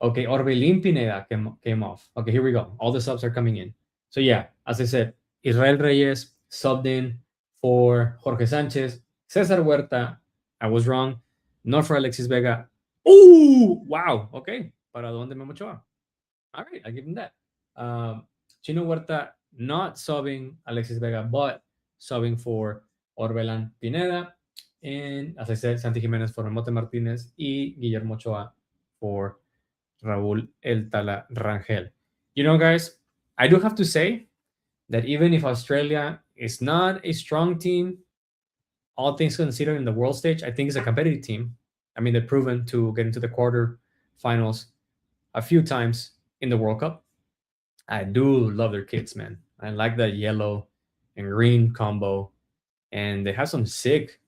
okay, Orbelín Pineda came off. Okay, here we go. All the subs are coming in. So yeah, as I said, Israel Reyes subbed in for Jorge Sanchez, Cesar Huerta. I was wrong. Not for Alexis Vega. Oh, wow. Okay. Para donde Memo Ochoa. All right, I give him that. Chino Huerta not subbing Alexis Vega, but subbing for Orbelán Pineda. And as I said, Santi Jimenez for Remote Martinez y Guillermo Ochoa for Raúl El Tala Rangel. Guys, I do have to say that even if Australia is not a strong team, all things considered in the world stage, I think it's a competitive team. I mean, they've proven to get into the quarter finals a few times in the World Cup. I do love their kits, man. I like that yellow and green combo, and they have some sick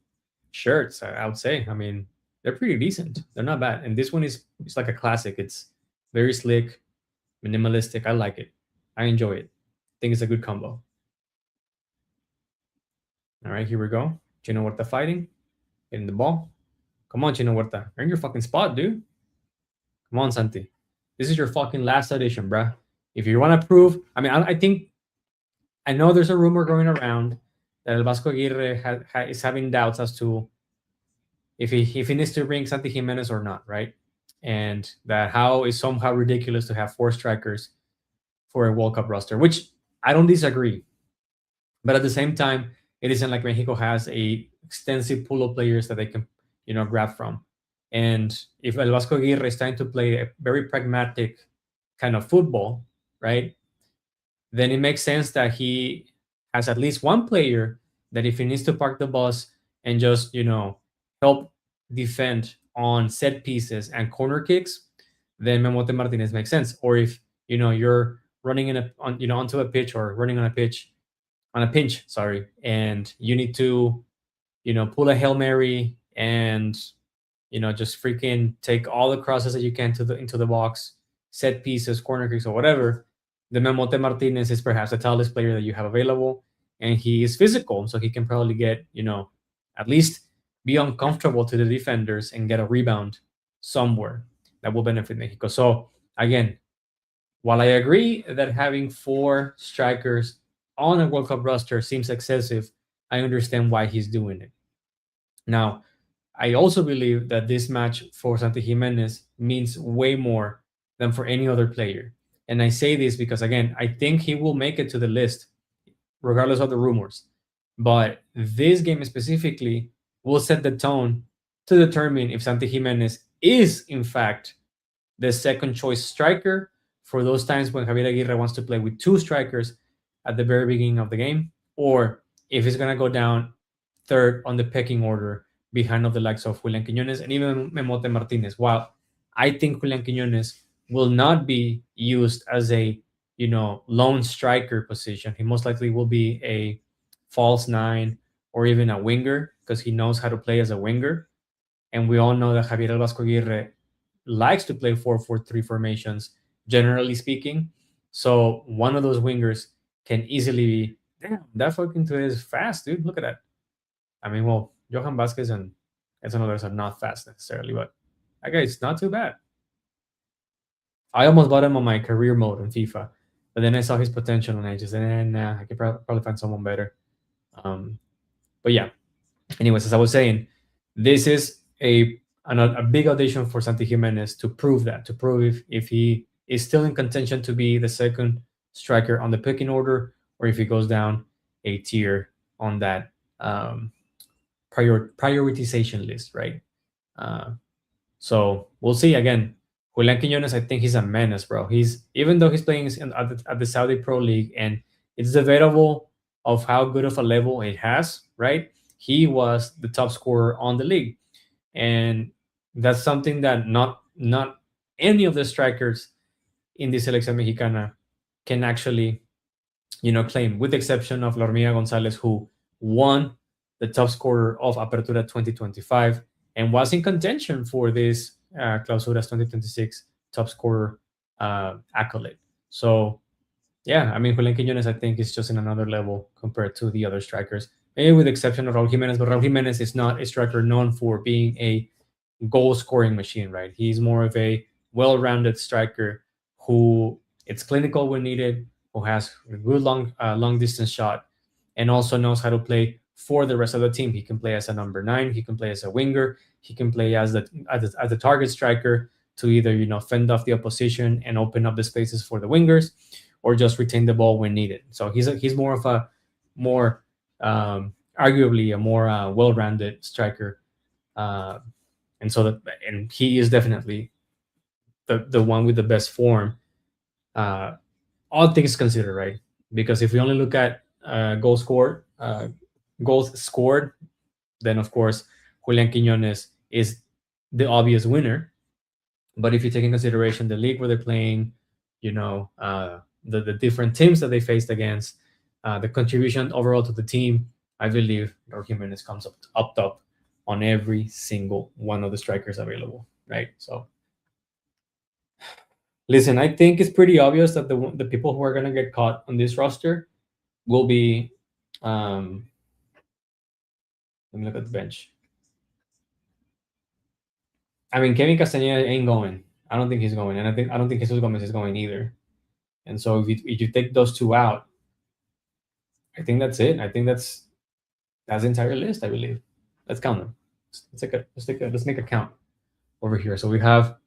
shirts. I would say. I mean, they're pretty decent. They're not bad, and this one is it's like a classic. It's very slick, minimalistic. I like it. I enjoy it. I think it's a good combo. All right, here we go. Chino Huerta fighting, getting the ball. Come on, Chino Huerta. Earn your fucking spot, dude. Come on, Santi. This is your fucking last audition, bruh. If you want to prove, I mean, I think I know there's a rumor going around that El Vasco Aguirre is having doubts as to if he needs to bring Santi Jimenez or not, right? And that how is somehow ridiculous to have four strikers for a World Cup roster, which I don't disagree. But at the same time, it isn't like Mexico has a extensive pool of players that they can, grab from. And if El Vasco Aguirre is trying to play a very pragmatic kind of football, right? Then it makes sense that he has at least one player that if he needs to park the bus and just, help defend on set pieces and corner kicks, then Memote Martinez makes sense. Or if, you're running onto a pitch or running on a pinch, sorry, and you need to, pull a Hail Mary and, just freaking take all the crosses that you can into the box, set pieces, corner kicks, or whatever. The Memote Martinez is perhaps the tallest player that you have available, and he is physical, so he can probably get, at least be uncomfortable to the defenders and get a rebound somewhere that will benefit Mexico. So again, while I agree that having four strikers on a World Cup roster seems excessive, I understand why he's doing it. Now, I also believe that this match for Santi Jimenez means way more than for any other player. And I say this because, again, I think he will make it to the list, regardless of the rumors. But this game specifically will set the tone to determine if Santi Jimenez is, in fact, the second choice striker for those times when Javier Aguirre wants to play with two strikers at the very beginning of the game, or if he's going to go down third on the pecking order behind of the likes of Julian Quiñones and even Memote Martinez. While I think Julian Quiñones will not be used as a lone striker position, he most likely will be a false nine or even a winger because he knows how to play as a winger. And we all know that Javier Vasco Aguirre likes to play 4-4-3 formations, generally speaking. So one of those wingers can easily be, damn, that fucking two is fast, dude. Look at that. I mean, well, Johan Vasquez and Edson Alvarez are not fast necessarily, but that guy's not too bad. I almost bought him on my career mode in FIFA, but then I saw his potential and I just said, nah, I could probably find someone better. But yeah, anyways, as I was saying, this is a big audition for Santi Jimenez to prove that, to prove if he is still in contention to be the second striker on the picking order, or if he goes down a tier on that prioritization list, right? Uh, so we'll see. Again, Julian Quiñones, I think he's a menace, bro. He's, even though he's playing at the Saudi Pro League, and it's debatable of how good of a level it has, right? He was the top scorer on the league, and that's something that not any of the strikers in the Selección Mexicana can actually, claim, with the exception of La Hormiga Gonzalez, who won the top scorer of Apertura 2025 and was in contention for this Clausuras 2026 top scorer accolade. So, yeah, I mean, Julian Quiñones, I think, is just in another level compared to the other strikers, maybe with the exception of Raul Jimenez. But Raul Jimenez is not a striker known for being a goal scoring machine, right? He's more of a well rounded striker who it's clinical when needed, who has a good long distance shot, and also knows how to play for the rest of the team. He can play as a number 9, he can play as a winger, he can play as the target striker to either fend off the opposition and open up the spaces for the wingers, or just retain the ball when needed. So he's more of a more arguably a more well-rounded striker, uh, and he is definitely the one with the best form, uh, all things considered, right? Because if we only look at goals scored, then of course Julian Quiñones is the obvious winner. But if you take in consideration the league where they're playing, the different teams that they faced against, the contribution overall to the team, I believe Raul Jimenez comes up top on every single one of the strikers available, right? So, listen, I think it's pretty obvious that the people who are gonna get caught on this roster will be. Let me look at the bench. I mean, Kevin Castañeda ain't going. I don't think he's going, and I don't think Jesus Gomez is going either. And so if you take those two out, I think that's it. I think that's the entire list, I believe. Let's count them. Let's make a count over here. So we have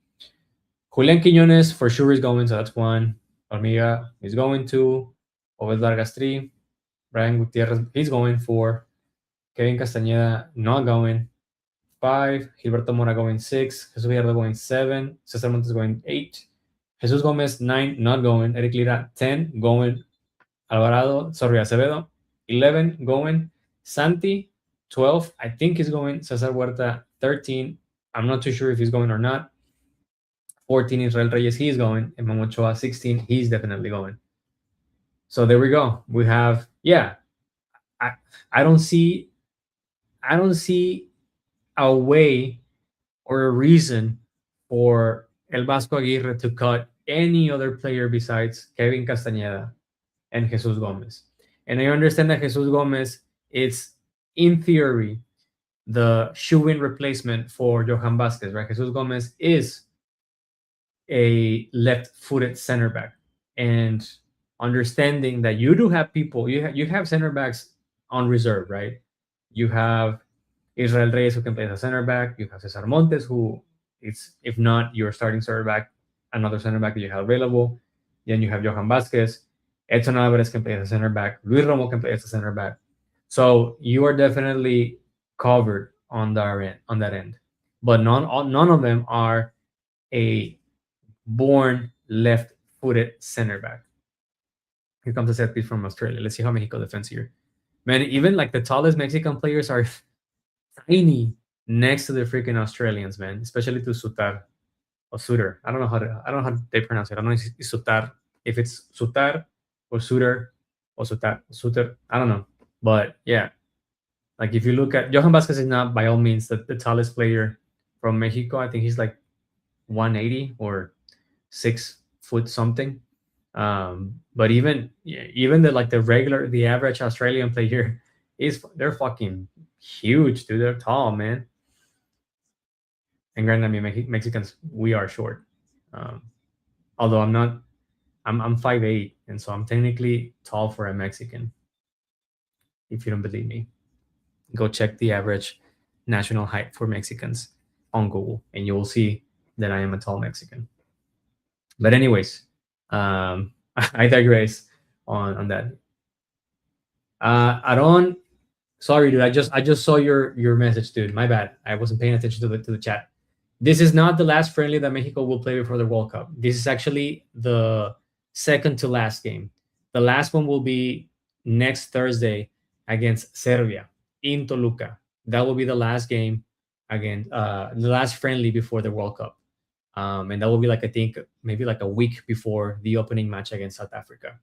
Julian Quiñones for sure is going, so that's 1. Hormiga is going 2. Obed Vargas 3. Brian Gutierrez, he's going 4. Kevin Castañeda not going 5. Gilberto Mora going 6. Jesus Villarreal going 7. Cesar Montes going 8. Jesus Gomez 9 not going. Eric Lira 10 going. Acevedo 11 going. Santi 12, I think he's going. Cesar Huerta 13, I'm not too sure if he's going or not. 14, Israel Reyes, he's going. And Memo Ochoa 16, he's definitely going. So there we go. We have, yeah. I don't see a way or a reason for El Vasco Aguirre to cut any other player besides Kevin Castañeda and Jesus Gomez. And I understand that Jesus Gomez is, in theory, the shoe-in replacement for Johan Vasquez, right? Jesus Gomez is a left-footed center back, and understanding that you do have people, you have center backs on reserve, right? You have Israel Reyes, who can play as a center back. You have Cesar Montes, who it's, if not your starting center back, another center back that you have available. Then you have Johan Vasquez. Edson Alvarez can play as a center back. Luis Romo can play as a center back. So you are definitely covered on that end. But none of them are a born left-footed center back. Here comes a set piece from Australia. Let's see how Mexico defends here. Man, even like the tallest Mexican players are tiny next to the freaking Australians, man. Especially to Sutar or Suter. I don't know how they pronounce it. I don't know if it's Sutar, if it's Sutar or Suter or Suter. I don't know. But yeah, like if you look at Johan Vasquez, is not by all means the tallest player from Mexico. I think he's like 180 or 6 foot something. But even the average Australian player they're fucking huge, dude. They're tall, man. And granted, I mean, Mexicans, we are short. Although I'm 5'8", and so I'm technically tall for a Mexican. If you don't believe me, Go check the average national height for Mexicans on Google, and you will see that I am a tall Mexican. But anyways, I digress on that. Aaron, sorry, dude. I just saw your message, dude. My bad. I wasn't paying attention to the chat. This is not the last friendly that Mexico will play before the World Cup. This is actually the second to last game. The last one will be next Thursday against Serbia in Toluca. That will be the last game again, the last friendly before the World Cup. And that will be like, I think, maybe like a week before the opening match against South Africa.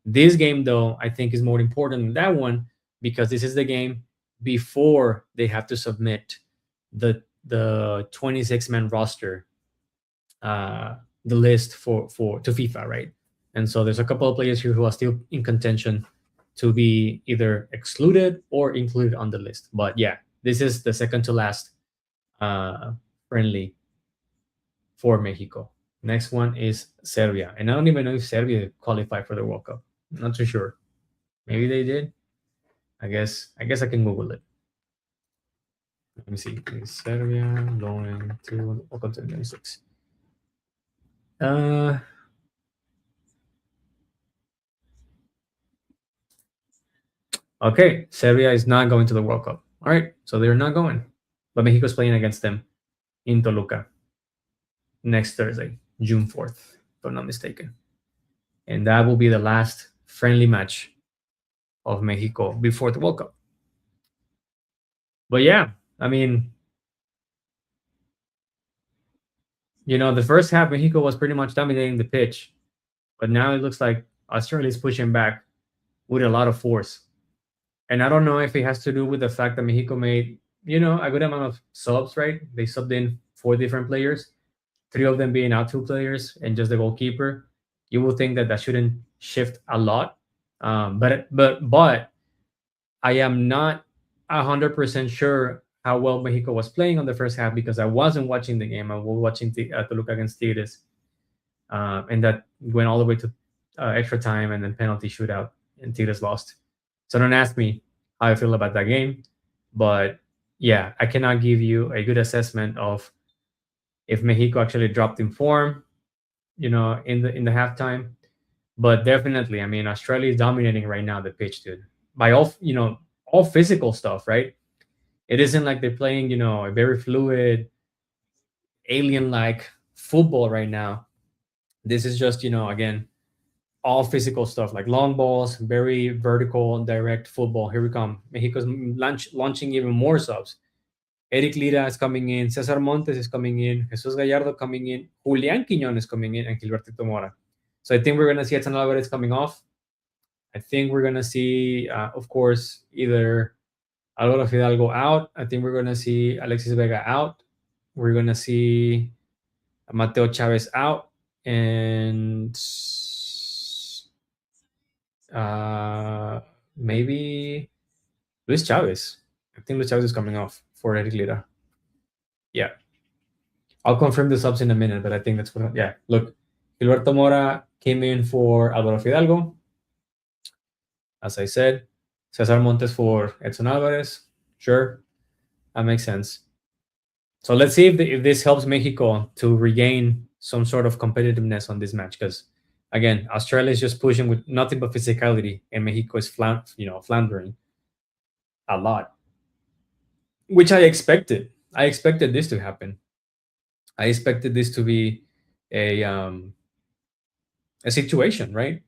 This game, though, I think is more important than that one because this is the game before they have to submit the 26-man roster, the list for to FIFA, right? And so there's a couple of players here who are still in contention to be either excluded or included on the list. But yeah, this is the second to last friendly for Mexico. Next one is Serbia, and I don't even know if Serbia qualified for the World Cup. I'm not too sure. Maybe they did. I guess I can Google it. Let me see. Is Serbia going to World Cup 2026? Okay, Serbia is not going to the World Cup. All right, so they're not going, but Mexico's playing against them in Toluca next Thursday, June 4th, if I'm not mistaken, and that will be the last friendly match of Mexico before the World Cup. But yeah, I mean, the first half Mexico was pretty much dominating the pitch, but now it looks like Australia is pushing back with a lot of force. And I don't know if it has to do with the fact that Mexico made, a good amount of subs, right? They subbed in 4 different players, 3 of them being outfield players and just the goalkeeper. You will think that shouldn't shift a lot. But I am not 100% sure how well Mexico was playing on the first half because I wasn't watching the game. I was watching Toluca against Tigres. And that went all the way to extra time and then penalty shootout, and Tigres lost. So don't ask me how I feel about that game. But yeah, I cannot give you a good assessment of if Mexico actually dropped in form, in the halftime. But definitely, I mean, Australia is dominating right now the pitch, dude. By all physical stuff, right? It isn't like they're playing, a very fluid, alien-like football right now. This is just, again, all physical stuff like long balls, very vertical, direct football. Here we come. Mexico's launching even more subs. Eric Lira is coming in. Cesar Montes is coming in. Jesus Gallardo coming in. Julian Quiñones is coming in, and Gilberto Mora. So I think we're going to see Edson Alvarez coming off. I think we're going to see, of course, either Alvaro Fidalgo out. I think we're going to see Alexis Vega out. We're going to see Mateo Chavez out. And maybe Luis Chavez. I think Luis Chavez is coming off for Eric Lira. Yeah. I'll confirm the subs in a minute, but I think that's what. Yeah. Look, Gilberto Mora came in for Alvaro Fidalgo. As I said, Cesar Montes for Edson Alvarez. Sure. That makes sense. So let's see if this helps Mexico to regain some sort of competitiveness on this match. Because again, Australia is just pushing with nothing but physicality, and Mexico is floundering a lot, which I expected. I expected this to happen. I expected this to be a situation, right?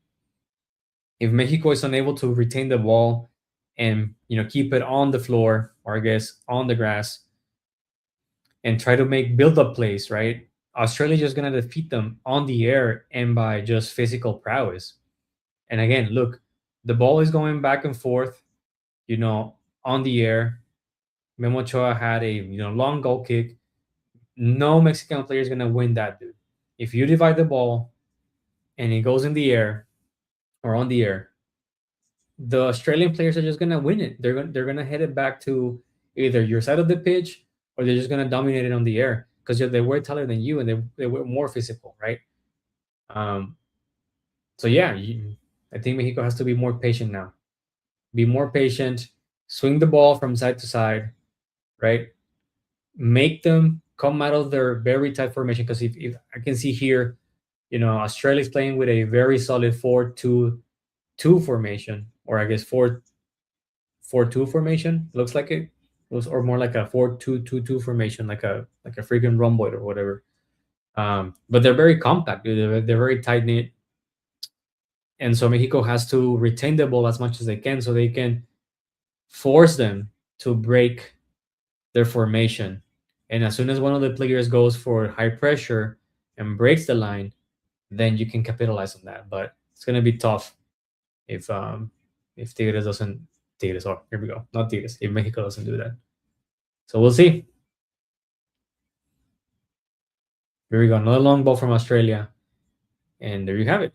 If Mexico is unable to retain the ball and keep it on the floor, or I guess on the grass, and try to make build-up plays, right? Australia is just gonna defeat them on the air and by just physical prowess. And again, look, the ball is going back and forth, on the air. Memo Ochoa had a long goal kick. No Mexican player is gonna win that, dude. If you divide the ball and it goes in the air or on the air, the Australian players are just gonna win it. They're gonna head it back to either your side of the pitch, or they're just gonna dominate it on the air because they were taller than you and they were more physical, right? Um, so yeah, I think Mexico has to be more patient now. Be more patient. swing the ball from side to side, right? Make them come out of their very tight formation. Because if I can see here, Australia's playing with a very solid 4-2-2 formation, or I guess 4-4-2 formation. Looks like it was, or more like a 4-2-2-2 formation, like a freaking rhomboid or whatever. But they're very compact. They're very tight knit, and so Mexico has to retain the ball as much as they can, so they can force them to break their formation. And as soon as one of the players goes for high pressure and breaks the line, then you can capitalize on that. But it's gonna be tough if Tigres doesn't Tigres. Oh, here we go. Not Tigres. If Mexico doesn't do that, so we'll see. Here we go. Another long ball from Australia, and there you have it.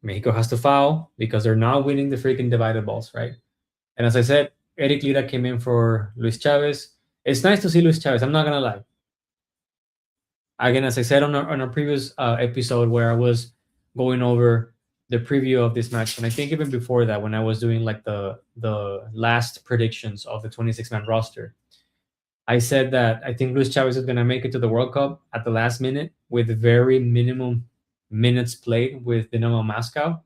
Mexico has to foul because they're not winning the freaking divided balls, right? And as I said, Eric Lira came in for Luis Chavez. It's nice to see Luis Chavez. I'm not gonna lie. Again, as I said on a previous episode where I was going over the preview of this match, and I think even before that, when I was doing like the last predictions of the 26-man roster, I said that I think Luis Chavez is gonna make it to the World Cup at the last minute with very minimum minutes played with Dinamo Moscow,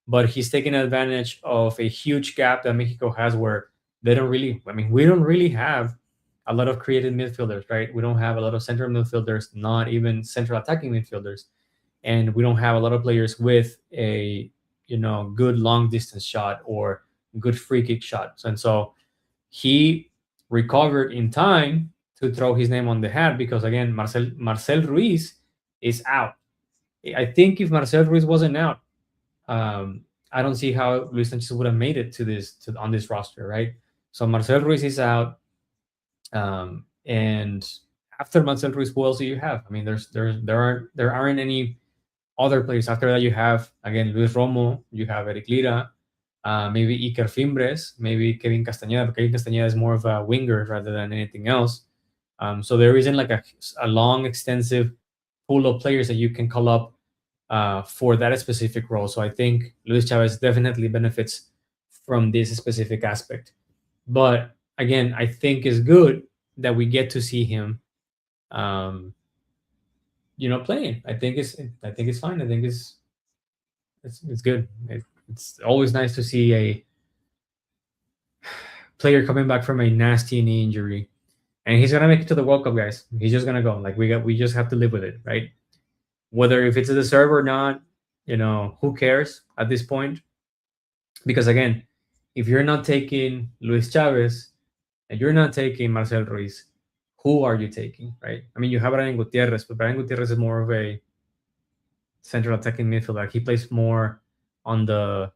but he's taking advantage of a huge gap that Mexico has where they don't really, I mean, we don't really have a lot of creative midfielders, right? We don't have a lot of central midfielders, not even central attacking midfielders. And we don't have a lot of players with a, good long distance shot or good free kick shot. And so he recovered in time to throw his name on the hat because, again, Marcel Ruiz is out. I think if Marcel Ruiz wasn't out, I don't see how Luis Sanchez would have made it on this roster, right? So Marcel Ruiz is out, and after Marcel Ruiz, who else do you have? I mean, there aren't any other players. After that, you have again Luis Romo, you have Eric Lira, maybe Iker Fimbres, maybe Kevin Castañeda. But Kevin Castañeda is more of a winger rather than anything else. So there isn't like a long, extensive pool of players that you can call up for that specific role. So I think Luis Chavez definitely benefits from this specific aspect. But again, I think it's good that we get to see him, playing. I think it's fine. I think it's good. It's always nice to see a player coming back from a nasty knee injury, and he's gonna make it to the World Cup, guys. He's just gonna go. Like we just have to live with it, right? Whether if it's a deserve or not, who cares at this point? Because again, if you're not taking Luis Chavez and you're not taking Marcel Ruiz, who are you taking, right? I mean, you have Brian Gutierrez, but Brian Gutierrez is more of a central attacking midfielder. He plays more on the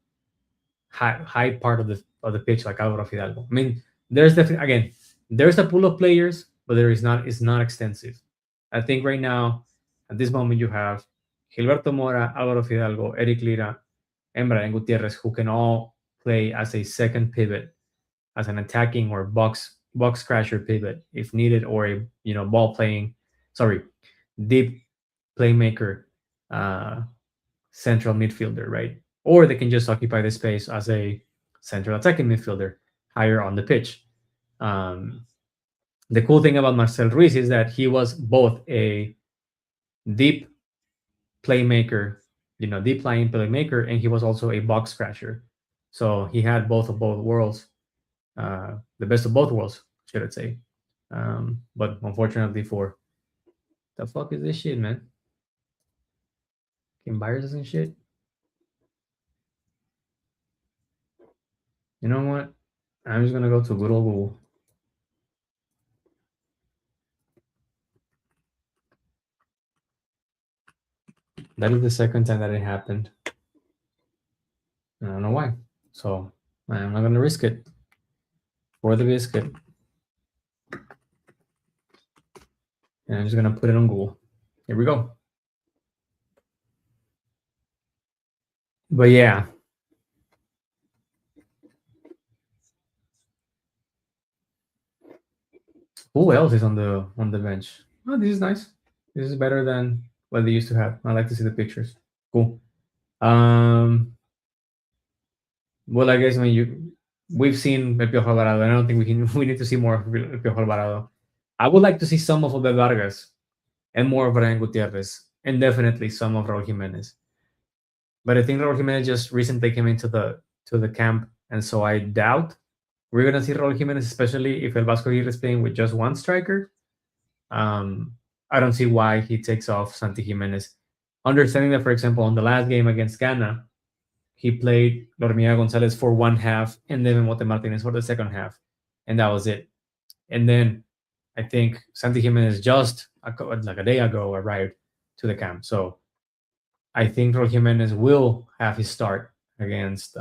high part of the pitch, like Alvaro Fidalgo. I mean, there's definitely again, there's a pool of players, but it's not extensive. I think right now, at this moment, you have Gilberto Mora, Alvaro Fidalgo, Eric Lira, and Brian Gutierrez, who can all play as a second pivot, as an attacking or box crasher pivot if needed, or a ball playing, sorry, deep playmaker, central midfielder, right? Or they can just occupy the space as a central attacking midfielder higher on the pitch. The cool thing about Marcel Ruiz is that he was both a deep playmaker, deep lying playmaker, and he was also a box crasher. So he had both of both worlds, the best of both worlds, should I say. But unfortunately for the fuck is this shit, man? Can viruses and shit? You know what? I'm just gonna go to good old Google. That is the second time that it happened. I don't know why. So I'm not gonna risk it for the biscuit. And I'm just gonna put it on Google. Here we go. But yeah. Who else is on the bench? Oh, this is nice. This is better than what they used to have. I like to see the pictures. Cool. Well, I guess when we've seen El Piojo Alvarado, and I don't think we need to see more of El Piojo Alvarado. I would like to see some of Obed Vargas and more of Brian Gutierrez, and definitely some of Raul Jimenez. But I think Raul Jimenez just recently came into the camp, and so I doubt we're gonna see Raul Jimenez, especially if El Vasco Aguirre is playing with just one striker. Um, I don't see why he takes off Santi Jimenez. Understanding that, for example, on the last game against Ghana, he played Dormía Gonzalez for one half and then Mote Martinez for the second half, and that was it. And then I think Santi Jimenez just like a day ago arrived to the camp, so I think Raul Jimenez will have his start against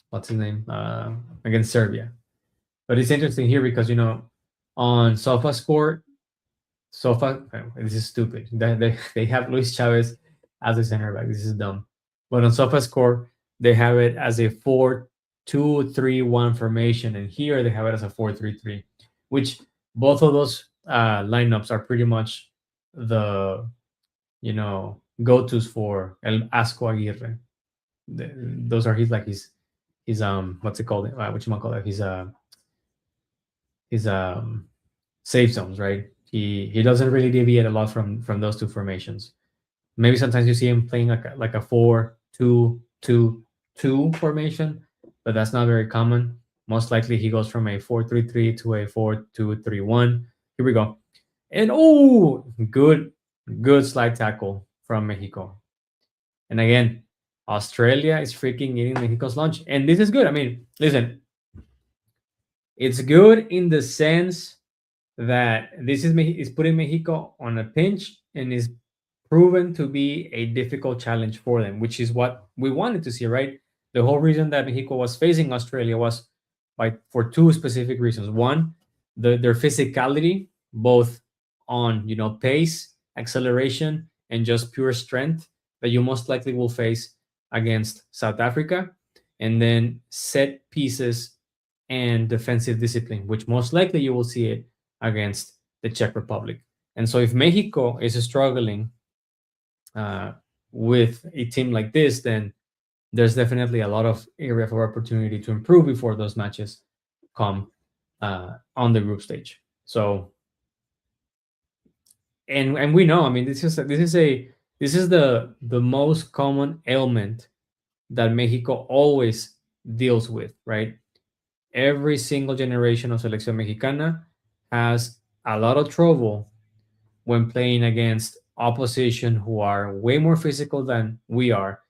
what's his name against Serbia. But it's interesting here because on SofaScore, this is stupid. They have Luis Chavez as a center back. This is dumb. But on SofaScore, they have it as a 4-2-3-1 formation, and here they have it as a 4-3-3, which both of those lineups are pretty much the go-tos for El Asco Aguirre. Those are his what's it called? What you might call it? His safe zones, right? He doesn't really deviate a lot from those two formations. Maybe sometimes you see him playing like a 4-2-2-2 formation, but that's not very common. Most likely he goes from a 4-3-3 to a 4-2-3-1. Here we go. And good slide tackle from Mexico. And again, Australia is freaking eating Mexico's lunch. And this is good. I mean, listen, it's good in the sense that this is putting Mexico on a pinch and is proven to be a difficult challenge for them, which is what we wanted to see, right? The whole reason that Mexico was facing Australia was for two specific reasons. One, their physicality, both on pace, acceleration, and just pure strength that you most likely will face against South Africa, and then set pieces and defensive discipline, which most likely you will see it against the Czech Republic. And so if Mexico is struggling with a team like this, then there's definitely a lot of area for opportunity to improve before those matches come on the group stage. So, and we know, I mean, this is the most common ailment that Mexico always deals with, right? Every single generation of Selección Mexicana has a lot of trouble when playing against opposition who are way more physical than we are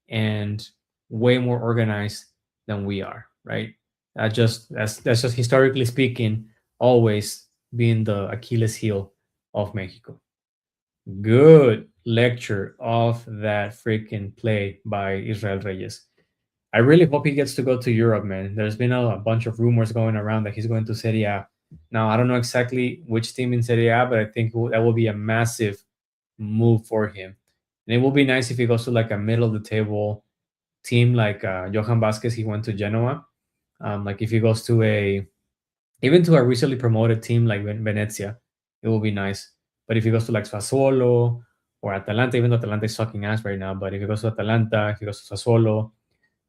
and way more organized than we are, right? That's just historically speaking always been the Achilles heel of Mexico. Good lecture of that freaking play by Israel Reyes. I really hope he gets to go to Europe, man. There's been a bunch of rumors going around that he's going to Serie A. Now, I don't know exactly which team in Serie A, but I think that will be a massive move for him. And it will be nice if he goes to like a middle of the table team like Johan Vasquez. He went to Genoa. Like if he goes to even to a recently promoted team like Venezia, it will be nice. But if he goes to like Sassuolo or Atalanta, even though Atalanta is sucking ass right now, but if he goes to Atalanta, if he goes to Sassuolo,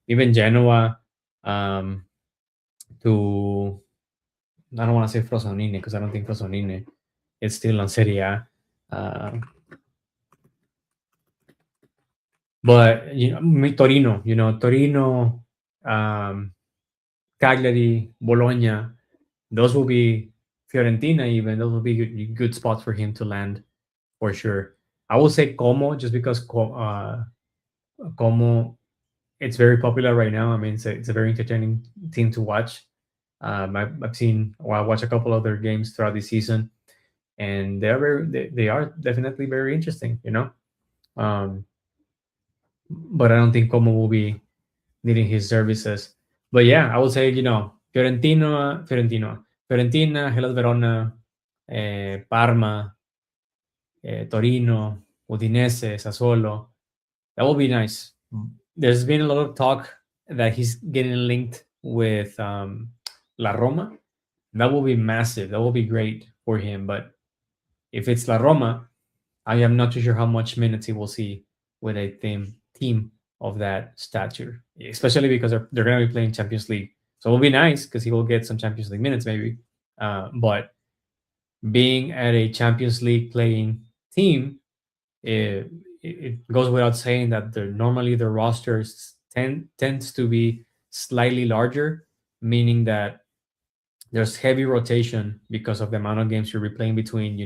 even Genoa, to I don't want to say Frosinone because I don't think Frosinone is still on Serie A. But Torino, Cagliari, Bologna, those will be Fiorentina. Even those will be good spots for him to land for sure. I will say Como just because Como it's very popular right now. I mean, it's a very entertaining team to watch. I watch a couple other games throughout the season, and they are definitely very interesting. But I don't think Como will be needing his services. But yeah, I would say Fiorentina, Hellas Verona, Parma, Torino, Udinese, Sassuolo. That will be nice. There's been a lot of talk that he's getting linked with La Roma. That will be massive. That will be great for him. But if it's La Roma, I am not too sure how much minutes he will see with a team of that stature, especially because they're going to be playing Champions League. So it'll be nice because he will get some Champions League minutes maybe. But being at a Champions League playing team, it goes without saying that normally the rosters tends to be slightly larger, meaning that there's heavy rotation because of the amount of games you're replaying between,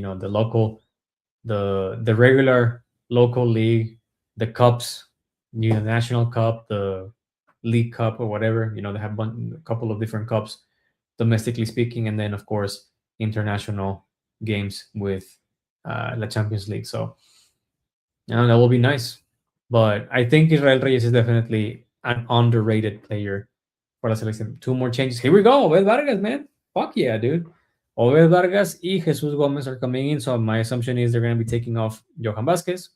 the regular local league, the cups, the national cup, the league cup or whatever. They have a couple of different cups, domestically speaking, and then of course international games with La Champions League. So that will be nice. But I think Israel Reyes is definitely an underrated player for la selección. Two more changes. Here we go. Obed Vargas, man. Fuck yeah, dude. Obed Vargas y Jesus Gomez are coming in. So my assumption is they're going to be taking off Johan Vasquez.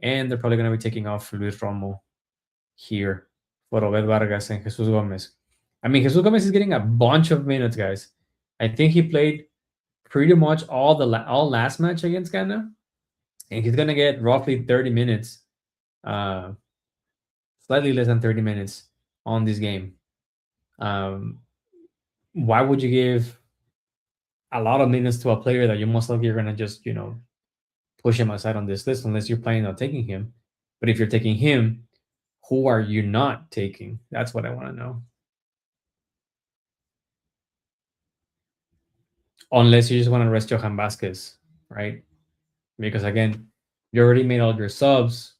And they're probably going to be taking off Luis Romo here for Obed Vargas and Jesus Gomez. I mean, Jesus Gomez is getting a bunch of minutes, guys. I think he played pretty much all last match against Ghana. And he's going to get roughly 30 minutes, slightly less than 30 minutes on this game. Why would you give a lot of minutes to a player that you most likely are going to just, push him aside on this list unless you're planning on taking him? But if you're taking him, who are you not taking? That's what I want to know. Unless you just want to rest Johan Vasquez, right? Because again, you already made all your subs.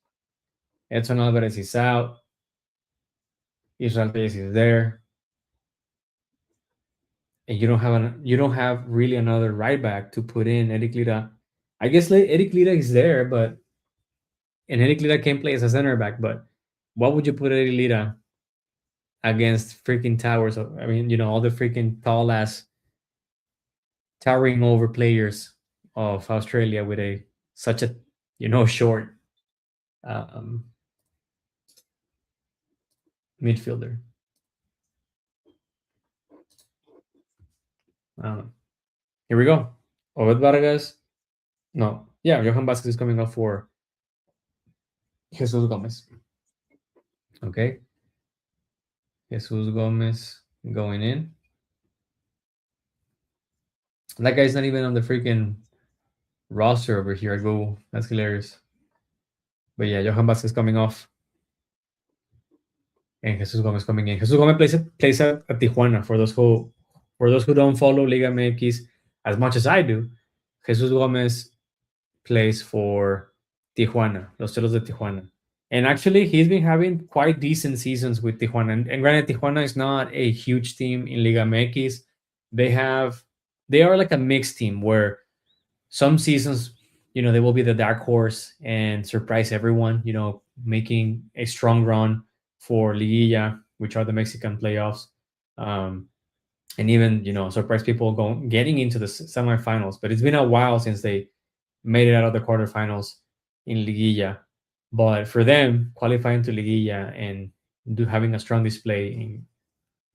Edson Alvarez is out. Israel Reyes is there. And you don't have really another right back to put in. Eric Lira. I guess Eric Lira is there, and Eric Lira can play as a center back, but what would you put Eric Lira against freaking towers? I mean, all the freaking tall ass towering over players of Australia with such a short midfielder. I don't know. Here we go. Obed Vargas. No. Yeah, Johan Vasquez is coming up for Jesus Gomez. Okay. Jesus Gomez going in. That guy's not even on the freaking roster over here. That's hilarious. But yeah, Johan Vasquez coming off. And Jesus Gomez coming in. Jesus Gomez plays at Tijuana. For those who don't follow Liga MX as much as I do, Jesus Gomez plays for Tijuana, Los Celos de Tijuana. And actually, he's been having quite decent seasons with Tijuana. And granted, Tijuana is not a huge team in Liga MX. They are like a mixed team where some seasons, they will be the dark horse and surprise everyone, making a strong run for Liguilla, which are the Mexican playoffs. And even, surprise people getting into the semifinals. But it's been a while since they made it out of the quarterfinals in Liguilla. But for them, qualifying to Liguilla and having a strong display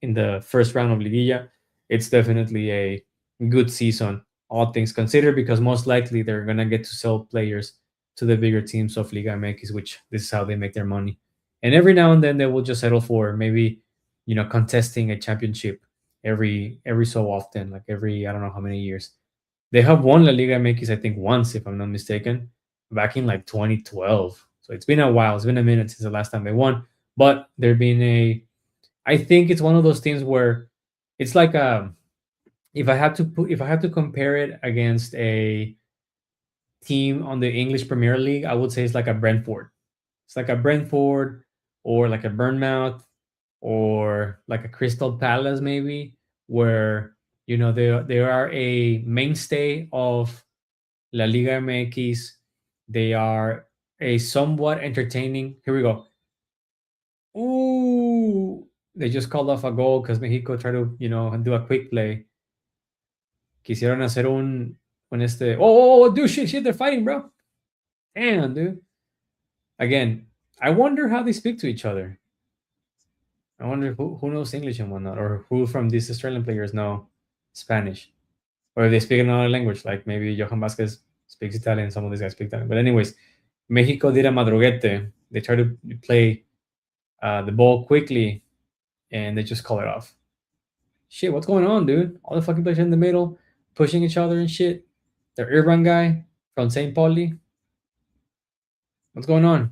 in the first round of Liguilla, it's definitely a good season, all things considered, because most likely they're going to get to sell players to the bigger teams of Liga MX, which this is how they make their money. And every now and then they will just settle for maybe, contesting a championship every so often, like every, I don't know how many years. They have won La Liga MX, I think, once, if I'm not mistaken, back in like 2012. So it's been a while. It's been a minute since the last time they won. But there been I think it's one of those teams where it's like if I had to compare it against a team on the English Premier League, I would say it's like a Brentford. It's like a Brentford or like a Bournemouth or like a Crystal Palace maybe, where they are a mainstay of La Liga MX. They are a somewhat entertaining. Here we go. Ooh, they just called off a goal because Mexico tried to, do a quick play. Quisieron hacer Oh, dude, shit, they're fighting, bro. Damn, dude. Again, I wonder how they speak to each other. I wonder who knows English and whatnot, or who from these Australian players know Spanish, or if they speak another language, like maybe Johan Vasquez speaks Italian, some of these guys speak Italian. But anyways, Mexico did a madruguete. They tried to play the ball quickly, and they just call it off. Shit, what's going on, dude? All the fucking players in the middle, pushing each other and shit. The Irvine guy from St. Pauli. What's going on?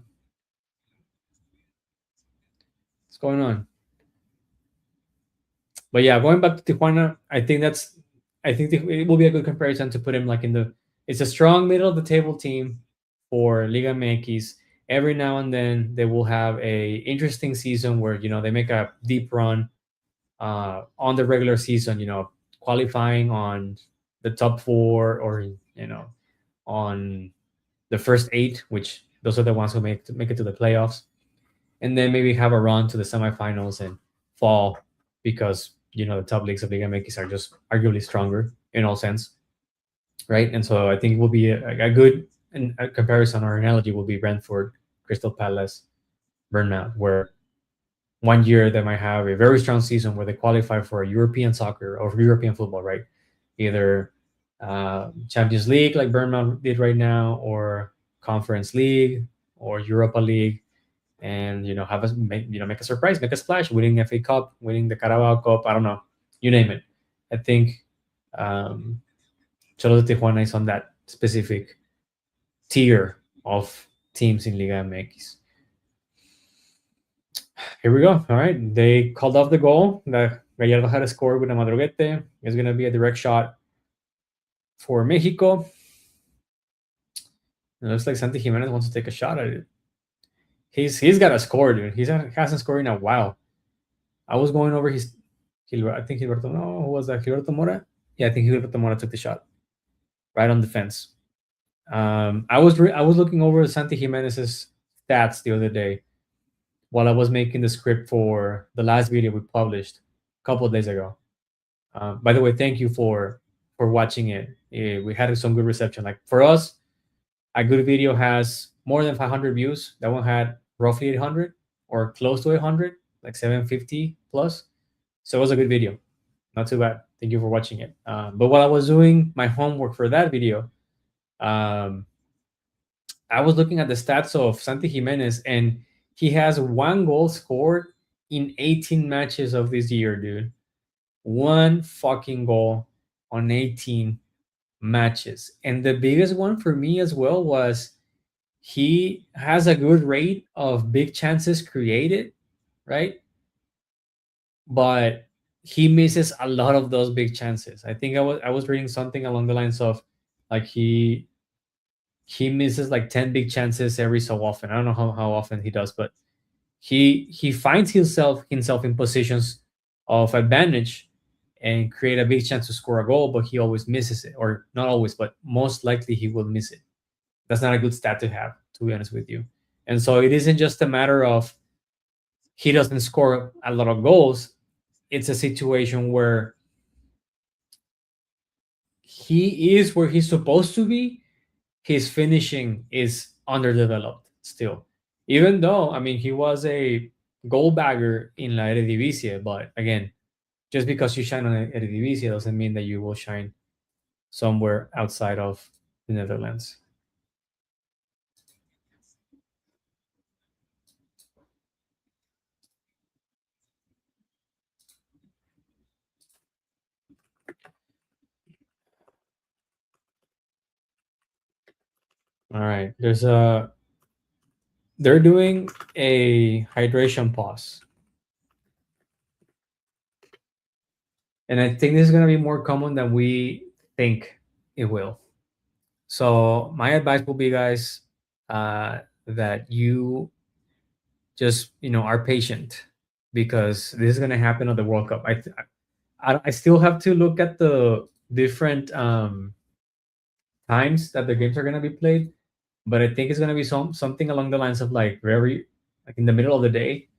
What's going on? But yeah, going back to Tijuana, I think it will be a good comparison to put him like in the. It's a strong middle of the table team for Liga MX. Every now and then they will have a interesting season where they make a deep run on the regular season. Qualifying on the top four or on the first eight, which those are the ones who make it to the playoffs, and then maybe have a run to the semifinals and fall because the top leagues of Liga MX are just arguably stronger in all sense, right? And so I think it will be a good a comparison or analogy will be Brentford, Crystal Palace, Bournemouth, where one year they might have a very strong season where they qualify for a European soccer or European football, right? Either Champions League like Bournemouth did right now, or Conference League or Europa League, and have us make a surprise, make a splash, winning FA Cup, winning the Carabao Cup. I don't know, you name it. I think Cholo de Tijuana is on that specific tier of teams in Liga MX. Here we go. All right, they called off the goal that Gallardo had a score with a madruguete. It's going to be a direct shot for Mexico. It looks like Santi Jimenez wants to take a shot at it. He's got a score, dude. He hasn't scored in a while. I was going over his. I think Gilberto. No, who was that? Gilberto Mora. Yeah, I think Gilberto Mora took the shot right on the fence. I was looking over Santi Jimenez's stats the other day while I was making the script for the last video we published a couple of days ago. By the way, thank you for watching it. We had some good reception. Like for us, a good video has more than 500 views. That one had roughly 800 or close to 800, like 750 plus. So it was a good video. Not too bad. Thank you for watching it. But while I was doing my homework for that video, I was looking at the stats of Santi Jimenez, and he has one goal scored in 18 matches of this year, dude. One fucking goal on 18 matches. And the biggest one for me as well was he has a good rate of big chances created, right? But he misses a lot of those big chances. I think I was reading something along the lines of like he misses like 10 big chances every so often. I don't know how often he does, but he finds himself in positions of advantage and create a big chance to score a goal, but he always misses it, or not always, but most likely he will miss it. That's not a good stat to have, to be honest with you. And so it isn't just a matter of he doesn't score a lot of goals. It's a situation where he is where he's supposed to be. His finishing is underdeveloped still. Even though, I mean, he was a goal bagger in La Eredivisie, but again, just because you shine on Eredivisie doesn't mean that you will shine somewhere outside of the Netherlands. All right, they're doing a hydration pause, and I think this is going to be more common than we think it will. So my advice will be, guys, that you just are patient, because this is going to happen on the World Cup. I still have to look at the different times that the games are going to be played, but I think it's going to be something along the lines of like very like in the middle of the day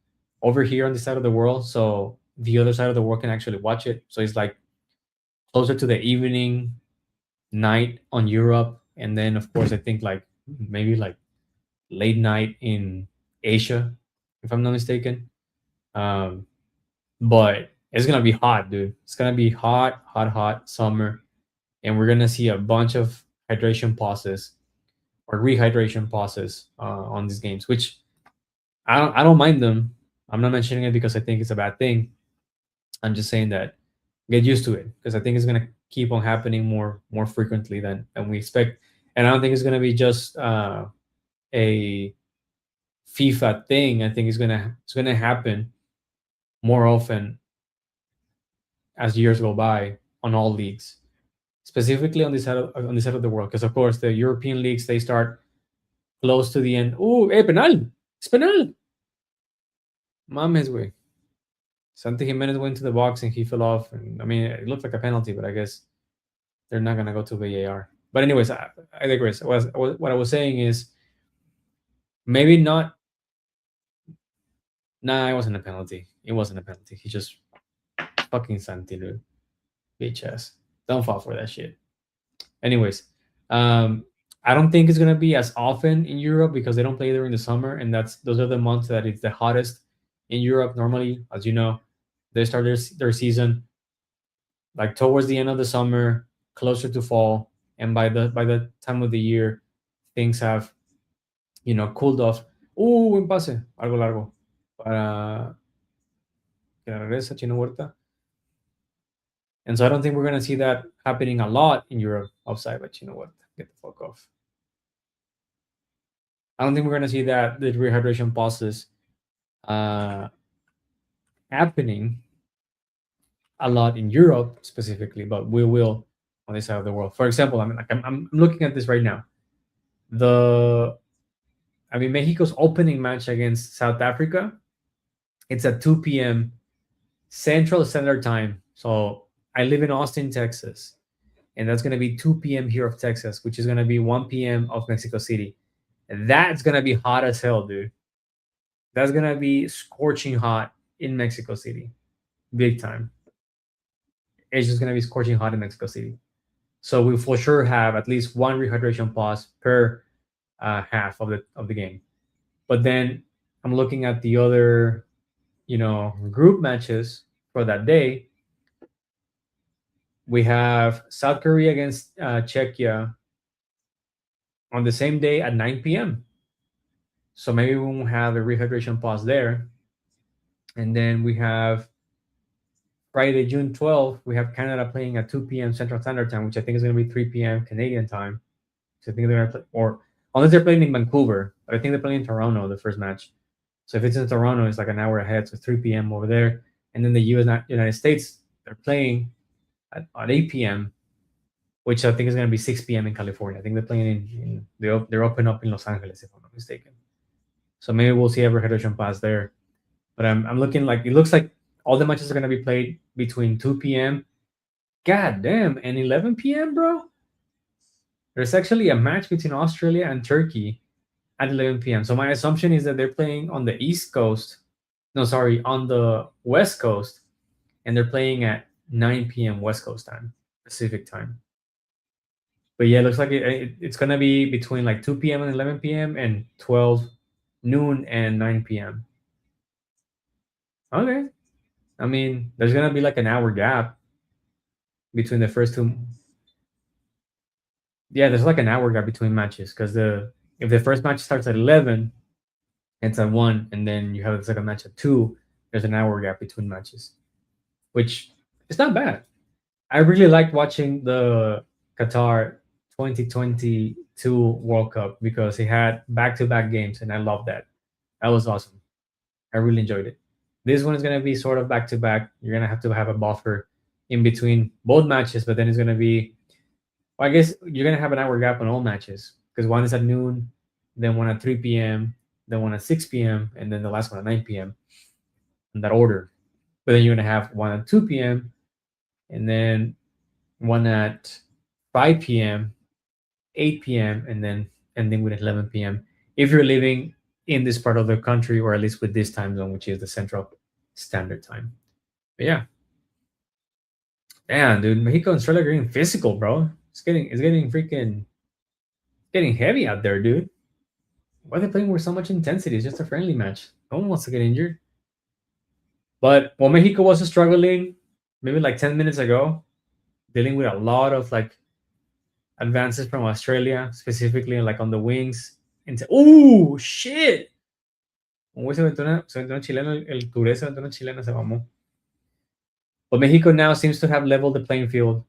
over here on this side of the world, so the other side of the world can actually watch it. So it's like closer to the evening, night on Europe, and then of course I think like maybe like late night in Asia, if I'm not mistaken. Um, but it's gonna be hot, dude. It's gonna be hot, hot, hot summer, and we're gonna see a bunch of hydration pauses or rehydration pauses on these games, which I don't mind them. I'm not mentioning it because I think it's a bad thing. I'm just saying that get used to it because I think it's gonna keep on happening more frequently than we expect. And I don't think it's gonna be just a FIFA thing. I think it's gonna happen more often as years go by on all leagues, specifically on this side of the world. Because of course the European leagues they start close to the end. Oh, penal! It's penal! Mames, way. Santi Jimenez went to the box and he fell off. And I mean, it looked like a penalty, but I guess they're not gonna go to VAR. But anyways, I digress. What I was saying is maybe not. Nah, it wasn't a penalty. It wasn't a penalty. He just fucking Santi, dude. Bitch ass. Don't fall for that shit. Anyways, um, I don't think it's gonna be as often in Europe because they don't play during the summer, and those are the months that it's the hottest in Europe. Normally, as you know, they start their season like towards the end of the summer, closer to fall, and by the time of the year, things have cooled off. Buen pase, algo largo para que la regresa Chino Huerta. And so I don't think we're gonna see that happening a lot in Europe outside, but you know what? Get the fuck off. I don't think we're gonna see that the rehydration pauses uh, happening a lot in Europe specifically, but we will on this side of the world. For example, I mean, like I'm looking at this right now. Mexico's opening match against South Africa. It's at 2 p.m. Central Standard Time. So I live in Austin, Texas, and that's gonna be 2 p.m. here of Texas, which is gonna be 1 p.m. of Mexico City. And that's gonna be hot as hell, dude. That's gonna be scorching hot in Mexico City, big time. It's just gonna be scorching hot in Mexico City. So we for sure have at least one rehydration pause per half of the game. But then I'm looking at the other, group matches for that day. We have South Korea against Czechia on the same day at 9 p.m. So maybe we won't have a rehydration pause there. And then we have Friday, June 12th, we have Canada playing at 2 p.m. Central Standard Time, which I think is going to be 3 p.m. Canadian time. So I think they're going to play, or unless they're playing in Vancouver, but I think they're playing in Toronto, the first match. So if it's in Toronto, it's like an hour ahead, so 3 p.m. over there. And then the United States, they're playing at 8 p.m., which I think is going to be 6 p.m. in California. I think they're playing they're open up in Los Angeles, if I'm not mistaken. So maybe we'll see a rehydration pass there. But I'm looking like it looks like all the matches are going to be played between 2 p.m. God damn, and 11 p.m., bro. There's actually a match between Australia and Turkey at 11 p.m. So my assumption is that they're playing on the East Coast. No, sorry, on the West Coast, and they're playing at 9 p.m. West Coast time, Pacific time. But yeah, it looks like it's going to be between like 2 p.m. and 11 p.m. and 12 noon and 9 p.m. Okay. I mean, there's gonna be like an hour gap between the first two. Yeah, there's like an hour gap between matches because if the first match starts at 11, it's at 1, and then you have the second match at 2. There's an hour gap between matches, which is not bad. I really liked watching the Qatar 2022 World Cup because it had back-to-back games, and I love that. That was awesome. I really enjoyed it. This one is going to be sort of back to back. You're going to have a buffer in between both matches, but then it's going to be, well, I guess you're going to have an hour gap on all matches because one is at noon, then one at 3 p.m., then one at 6 p.m., and then the last one at 9 p.m. in that order. But then you're going to have one at 2 p.m., and then one at 5 p.m., 8 p.m., and then ending with 11 p.m. if you're living in this part of the country, or at least with this time zone, which is the Central Standard Time. But yeah, damn, dude, Mexico and Australia are getting physical, bro. It's getting freaking getting heavy out there, dude. Why are they playing with so much intensity? It's just a friendly match. No one wants to get injured. But while Mexico was struggling, maybe like 10 minutes ago, dealing with a lot of like advances from Australia, specifically like on the wings. Oh shit! Un güey se aventó una chilena, el Touré se aventó una chilena, se mamó. But Mexico now seems to have leveled the playing field,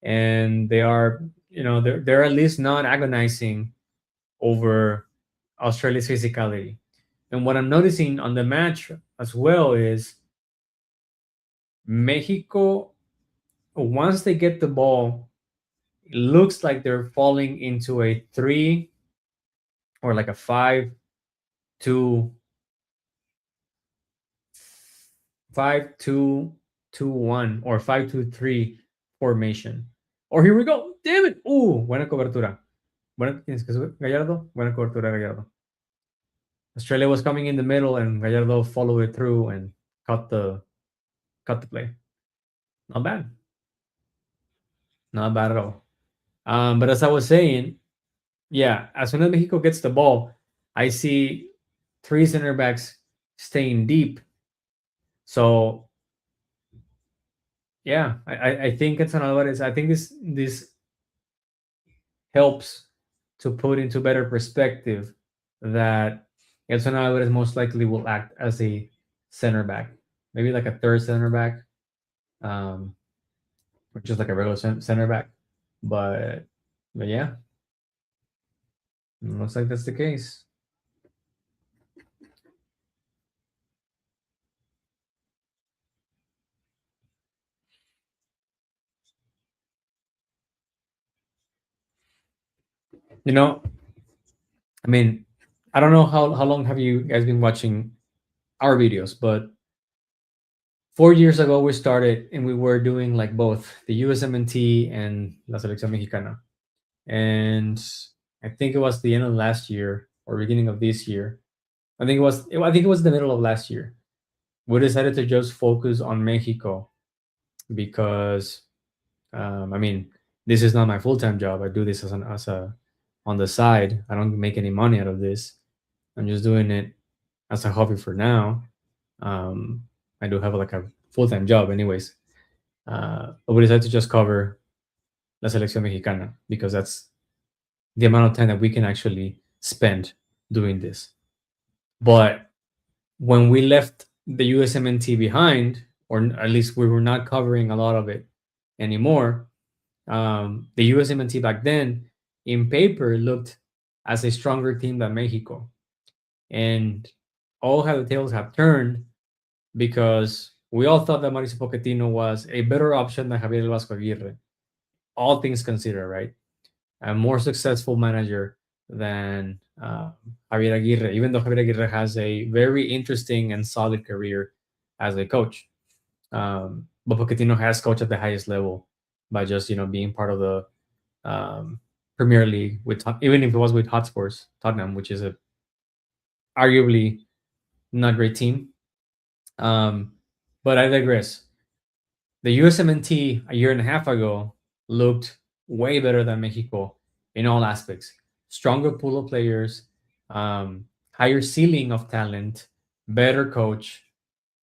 and they are, they're at least not agonizing over Australia's physicality. And what I'm noticing on the match as well is Mexico, once they get the ball, it looks like they're falling into a three or like a 5-2, 5-2-2-1 or 5-2-3 formation. Or here we go. Damn it. Buena cobertura. Buena, tienes que subir. Gallardo. Buena cobertura, Gallardo. Australia was coming in the middle and Gallardo followed it through and cut the play. Not bad. Not bad at all. But as I was saying, yeah, as soon as Mexico gets the ball, I see three center backs staying deep. So yeah, I think it's another. I think this helps to put into better perspective that Edson Alvarez most likely will act as a center back, maybe like a third center back, um, which is like a regular center back. But yeah, looks like that's the case. You know, I mean, I don't know how long have you guys been watching our videos, but 4 years ago we started and we were doing like both the USMNT and La Selección Mexicana. And I think it was the end of last year or beginning of this year. I think it was the middle of last year. We decided to just focus on Mexico because I mean this is not my full time job. I do this as a on the side. I don't make any money out of this. I'm just doing it as a hobby for now. Um, I do have like a full time job, anyways. But we decided to just cover La Selección Mexicana because that's the amount of time that we can actually spend doing this. But when we left the USMNT behind, or at least we were not covering a lot of it anymore, the USMNT back then, in paper, looked as a stronger team than Mexico. And all how the tails have turned because we all thought that Mauricio Pochettino was a better option than Javier Vasco Aguirre. All things considered, right? A more successful manager than Javier Aguirre, even though Javier Aguirre has a very interesting and solid career as a coach. But Pochettino has coached at the highest level by just being part of the Premier League with even if it was with Hotspurs Tottenham, which is a arguably not great team. But I digress. The USMNT a year and a half ago looked way better than Mexico in all aspects. Stronger pool of players, higher ceiling of talent, better coach,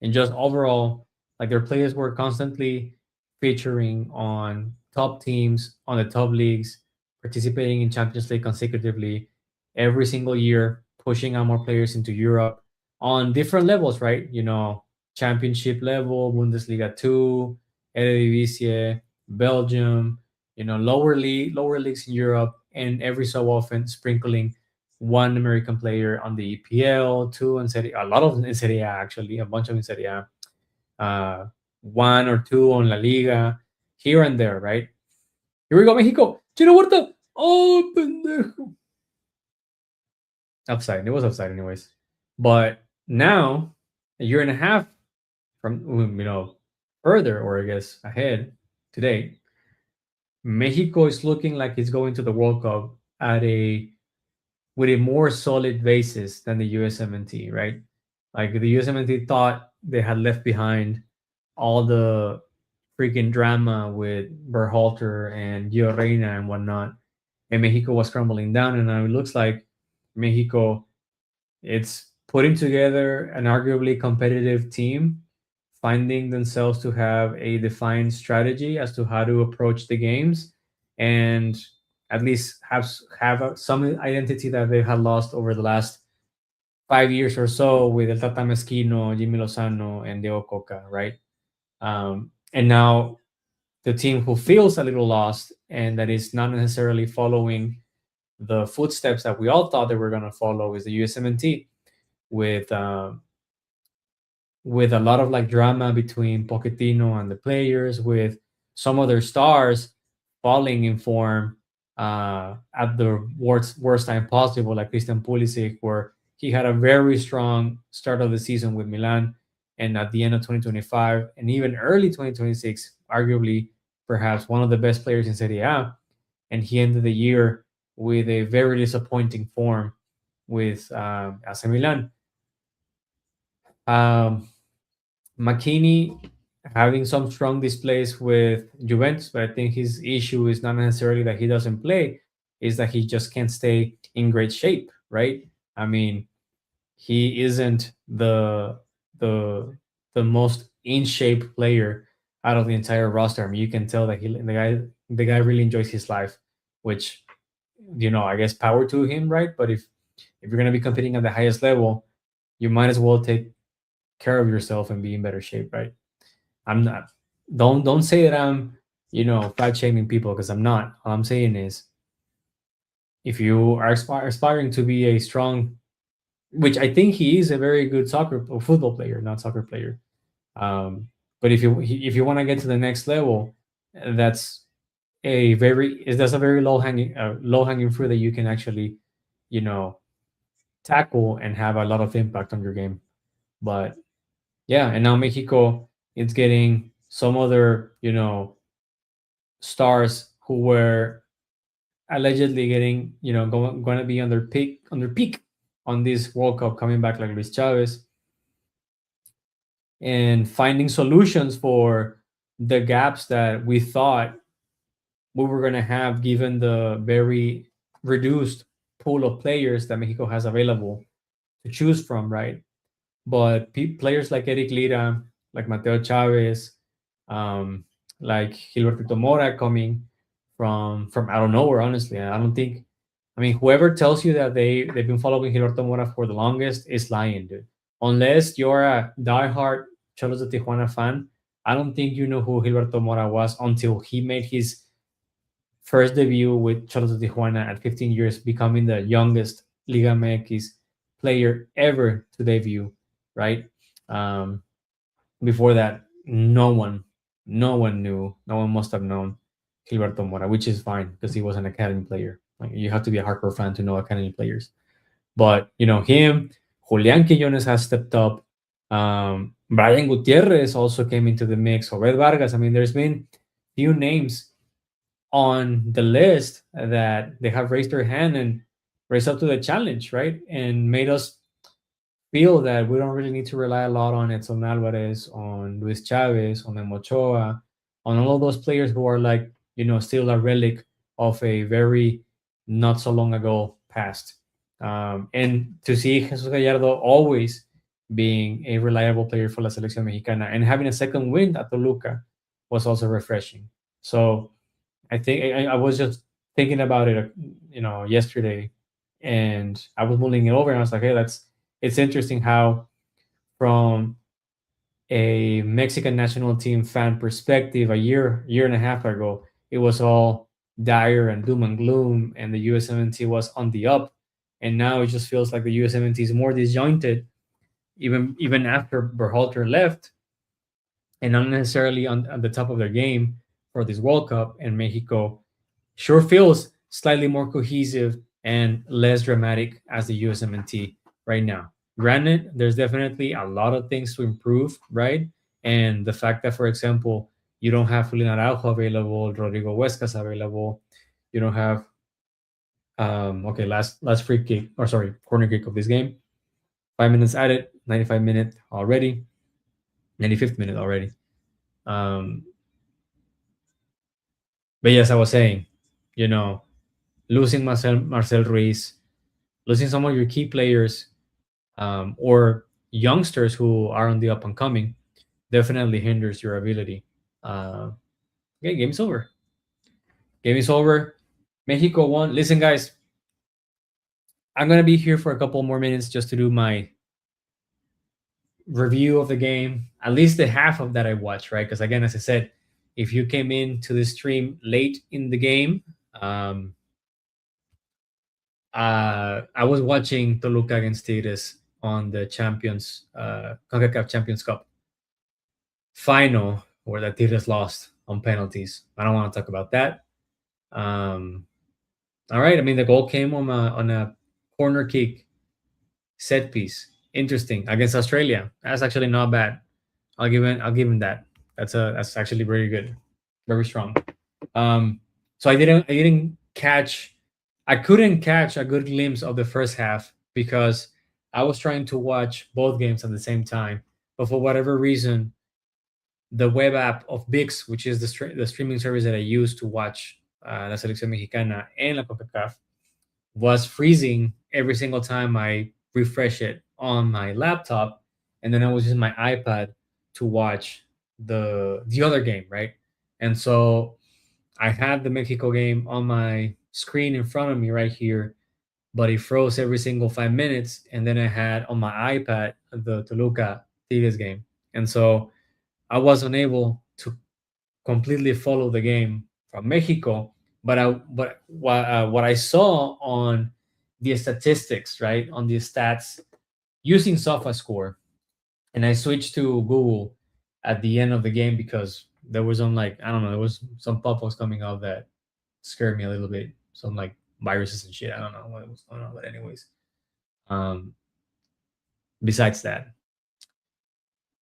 and just overall, like their players were constantly featuring on top teams, on the top leagues, participating in Champions League consecutively every single year, pushing out more players into Europe on different levels, right? Championship level, Bundesliga 2, Eredivisie, Belgium, lower leagues in Europe, and every so often sprinkling one American player on the EPL, two in Serie, a lot of in Serie A actually, a bunch of in Serie A, one or two on La Liga, here and there, right? Here we go, Mexico. Chino Huerta. Oh, pendejo. Upside. It was upside, anyways. But now, a year and a half from further, or I guess ahead today, Mexico is looking like it's going to the World Cup with a more solid basis than the USMNT, right? Like the USMNT thought they had left behind all the freaking drama with Berhalter and Gio Reyna and whatnot, and Mexico was crumbling down. And now it looks like Mexico, it's putting together an arguably competitive team, finding themselves to have a defined strategy as to how to approach the games, and at least have some identity that they had lost over the last 5 years or so with El Tata Mezquino, Jimmy Lozano, and Diego Coca, right? And now the team who feels a little lost and that is not necessarily following the footsteps that we all thought they were going to follow is the USMNT with with a lot of like drama between Pochettino and the players, with some other stars falling in form at the worst time possible, like Christian Pulisic, where he had a very strong start of the season with Milan, and at the end of 2025 and even early 2026, arguably perhaps one of the best players in Serie A, and he ended the year with a very disappointing form with AC Milan. Um, McKinney having some strong displays with Juventus, but I think his issue is not necessarily that he doesn't play, is that he just can't stay in great shape, right? I mean, he isn't the the most in shape player out of the entire roster. I mean, you can tell that the guy really enjoys his life, which I guess power to him, right? But if you're gonna be competing at the highest level, you might as well take care of yourself and be in better shape, right? I'm not. Don't say that I'm, fat shaming people because I'm not. All I'm saying is, if you are aspiring to be a strong, which I think he is a very good soccer or football player, not soccer player. Um, but if you want to get to the next level, that's that's a very low hanging fruit that you can actually, you know, tackle and have a lot of impact on your game. But yeah, and now Mexico is getting some other, stars who were allegedly getting, going to be on their peak on this World Cup, coming back like Luis Chavez and finding solutions for the gaps that we thought we were going to have given the very reduced pool of players that Mexico has available to choose from, right? But players like Eric Lira, like Mateo Chavez, um, like Gilberto Mora coming from out of nowhere. Honestly, I don't think. I mean, whoever tells you that they've been following Gilberto Mora for the longest is lying, dude. Unless you're a diehard Cholos de Tijuana fan, I don't think you know who Gilberto Mora was until he made his first debut with Cholos de Tijuana at 15 years, becoming the youngest Liga MX player ever to debut, right? Um, Before that, no one knew, no one must have known Gilberto Mora, which is fine because he was an academy player. Like, you have to be a hardcore fan to know academy players. But him, Julian Quillones has stepped up. Brian Gutierrez also came into the mix. Obed Vargas. I mean, there's been few names on the list that they have raised their hand and raised up to the challenge, right? And made us feel that we don't really need to rely a lot on Edson Alvarez, on Luis Chavez, on Emochoa, on all of those players who are like, still a relic of a very not so long ago past. And to see Jesus Gallardo always being a reliable player for La Selección Mexicana and having a second win at Toluca was also refreshing. So I think I was just thinking about it, yesterday, and I was mulling it over, and I was like, hey, it's interesting how, from a Mexican national team fan perspective, a year and a half ago, it was all dire and doom and gloom, and the USMNT was on the up, and now it just feels like the USMNT is more disjointed, even after Berhalter left, and not necessarily on the top of their game for this World Cup. And Mexico sure feels slightly more cohesive and less dramatic as the USMNT right now. Granted, there's definitely a lot of things to improve, right? And the fact that, for example, you don't have Julian Araujo available, Rodrigo Huescas available, you don't have okay, last free kick, or sorry, corner kick of this game. 5 minutes added, 95 minute already, 95th minute already. Um, but yes, I was saying, you know, losing Marcel Ruiz, losing some of your key players, or youngsters who are on the up and coming, definitely hinders your ability. Uh, okay, game is over. Game is over. Mexico won. Listen, guys, I'm gonna be here for a couple more minutes just to do my review of the game, at least the half of that I watched, right? Because again, as I said, if you came into the stream late in the game, um, I was watching Toluca against Tigres on the CONCACAF Champions Cup final, where the Tigres lost on penalties. I don't want to talk about that. Um, all right, I mean the goal came on a corner kick set piece. Interesting against Australia. That's actually not bad. I'll give him that. That's actually very good, very strong. Um, so I couldn't catch a good glimpse of the first half because I was trying to watch both games at the same time. But for whatever reason, the web app of VIX, which is the streaming service that I use to watch La Selección Mexicana and La CONCACAF, was freezing every single time I refresh it on my laptop, and then I was using my iPad to watch the other game, right? And so I had the Mexico game on my screen in front of me right here, but it froze every single 5 minutes, and then I had on my iPad the Toluca Tigres game, and so I was unable to completely follow the game from Mexico. But what I saw on the statistics, right, on the stats using SofaScore, and I switched to Google at the end of the game because there was some, like, I don't know, there was some pop-ups coming up that scared me a little bit, some like viruses and shit. I don't know what was going on, but anyways, um, besides that,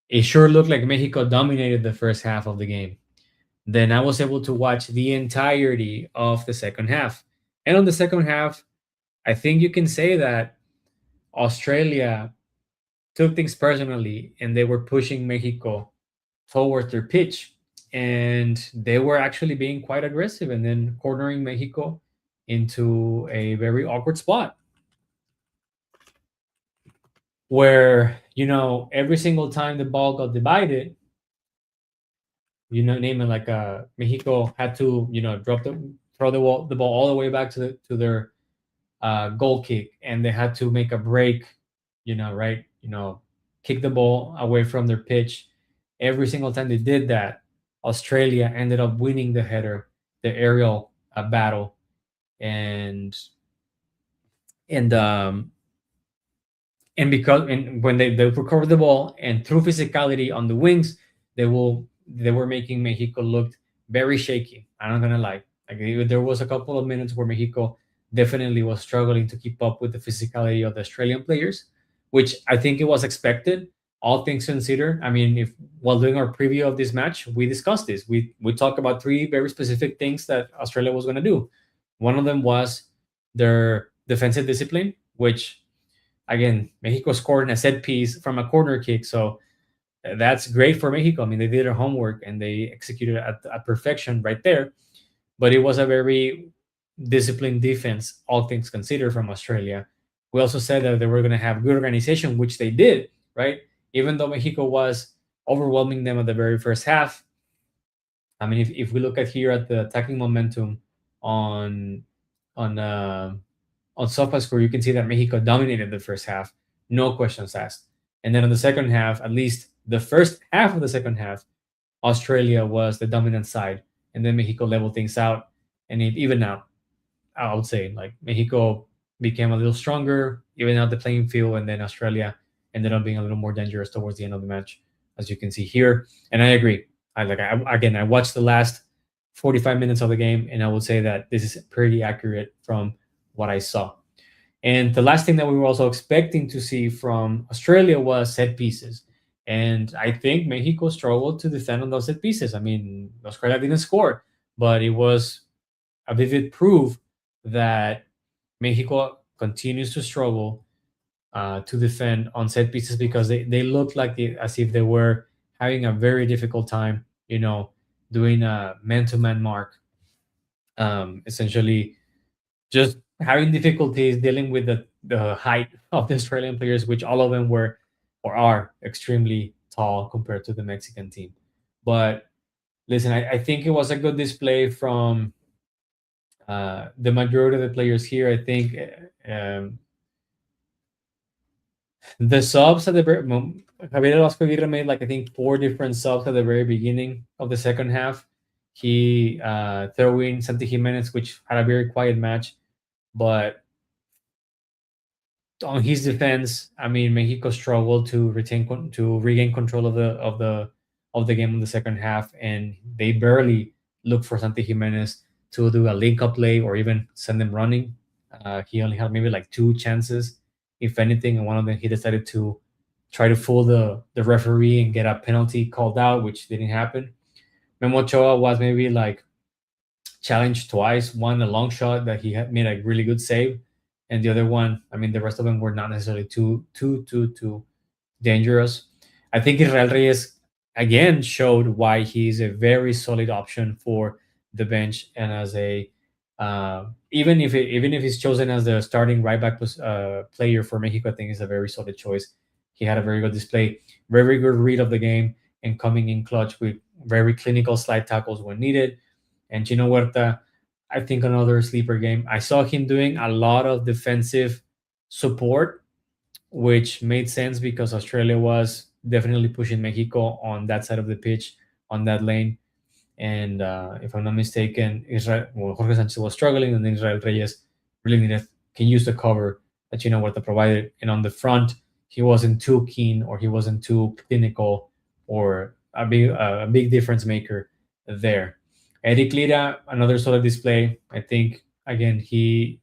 it sure looked like Mexico dominated the first half of the game. Then I was able to watch the entirety of the second half. And on the second half, I think you can say that Australia took things personally and they were pushing Mexico towards their pitch. And they were actually being quite aggressive and then cornering Mexico into a very awkward spot where, every single time the ball got divided, name it like Mexico had to, throw the ball all the way back to their goal kick, and they had to make a break, right, kick the ball away from their pitch. Every single time they did that, Australia ended up winning the header, the aerial battle, and and um, and when they recovered the ball and through physicality on the wings, they were making Mexico look very shaky. I'm not gonna lie. Like there was a couple of minutes where Mexico definitely was struggling to keep up with the physicality of the Australian players, which I think it was expected. All things considered, I mean, if while doing our preview of this match, we discussed this. We talked about three very specific things that Australia was going to do. One of them was their defensive discipline, which again, Mexico scored in a set piece from a corner kick. So that's great for Mexico. I mean, they did their homework and they executed at perfection right there. But it was a very disciplined defense, all things considered, from Australia. We also said that they were going to have good organization, which they did, right? Even though Mexico was overwhelming them at the very first half. I mean, if we look at here at the attacking momentum on on uh, on SofaScore, you can see that Mexico dominated the first half, no questions asked. And then on the second half, at least the first half of the second half, Australia was the dominant side, and then Mexico leveled things out, and it evened out. I would say like Mexico became a little stronger, even out the playing field, and then Australia ended up being a little more dangerous towards the end of the match, as you can see here. And I agree. I watched the last 45 minutes of the game, and I would say that this is pretty accurate from what I saw. And the last thing that we were also expecting to see from Australia was set pieces. And I think Mexico struggled to defend on those set pieces. I mean, Australia didn't score, but it was a vivid proof that Mexico continues to struggle to defend on set pieces because they looked like as if they were having a very difficult time, doing a man-to-man mark, essentially just having difficulties dealing with the height of the Australian players, which all of them were or are extremely tall compared to the Mexican team. But listen, I think it was a good display from the majority of the players here. I think The subs at the very Javier Vasco Aguirre made like I think four different subs at the very beginning of the second half. He threw in Santi Jimenez, which had a very quiet match, but on his defense, I mean, Mexico struggled to to regain control of the game in the second half, and they barely looked for Santi Jimenez to do a link up play or even send them running. He only had maybe like two chances, if anything, and one of them he decided to try to fool the referee and get a penalty called out, which didn't happen. Memo Ochoa was maybe like challenged twice. One a long shot that he had made a really good save, and the other one, I mean, the rest of them were not necessarily too dangerous. I think Israel Reyes again showed why he's a very solid option for the bench and as a even if he's chosen as the starting right back player for Mexico, I think is a very solid choice. He had a very good display, very good read of the game, and coming in clutch with very clinical slide tackles when needed. And Chino Huerta, I think another sleeper game. I saw him doing a lot of defensive support, which made sense because Australia was definitely pushing Mexico on that side of the pitch, on that lane. And if I'm not mistaken, Jorge Sanchez was struggling, and then Israel Reyes really needed can use the cover that Chino Huerta provided. And on the front, he wasn't too keen or he wasn't too clinical or a big difference maker there. Eric Lira, another solid display. I think again he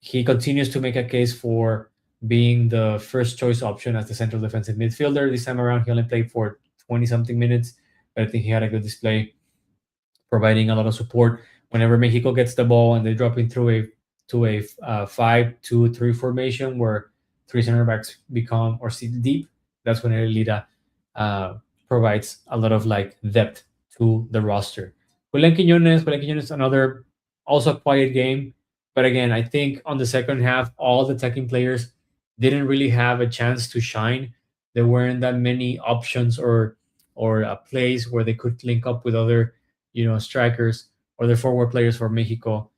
continues to make a case for being the first choice option as the central defensive midfielder. This time around, he only played for 20 something minutes, but I think he had a good display, providing a lot of support whenever Mexico gets the ball and they drop in through a 5-2-3 formation where three center backs become or sit deep. That's when Elida uh, provides a lot of like depth to the roster. Julian Quiñones, another also a quiet game, but again, I think on the second half, all the attacking players didn't really have a chance to shine. There weren't that many options or plays where they could link up with other strikers or the forward players for Mexico,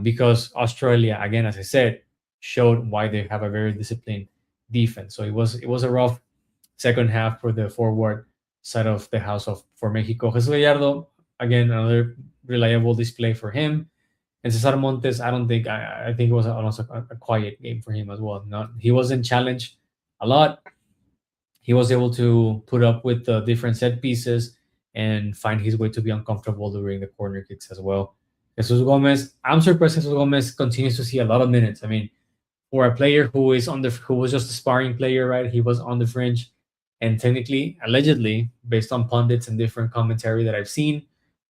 because Australia, again, as I said, showed why they have a very disciplined defense. So it was a rough second half for the forward side of the house of for Mexico. Jesus Gallardo, again, another reliable display for him. And Cesar Montes, I don't think I think it was also a quiet game for him as well. Not he wasn't challenged a lot. He was able to put up with the different set pieces and find his way to be uncomfortable during the corner kicks as well. Jesus Gomez, I'm surprised Jesus Gomez continues to see a lot of minutes. I mean, for a player who was just a sparring player, right? He was on the fringe, and technically, allegedly, based on pundits and different commentary that I've seen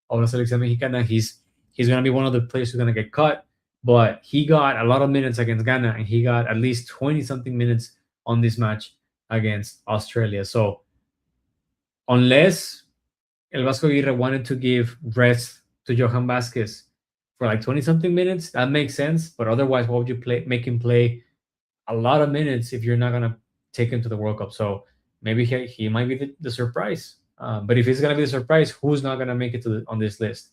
of la selección mexicana, he's gonna be one of the players who's gonna get cut. But he got a lot of minutes against Ghana, and he got at least 20 something minutes on this match against Australia. So unless El Vasco Aguirre wanted to give rest to Johan Vasquez for like 20 something minutes, that makes sense. But otherwise, why would you make him play a lot of minutes if you're not gonna take him to the World Cup? So maybe he might be the surprise. But if he's gonna be the surprise, who's not gonna make it on this list?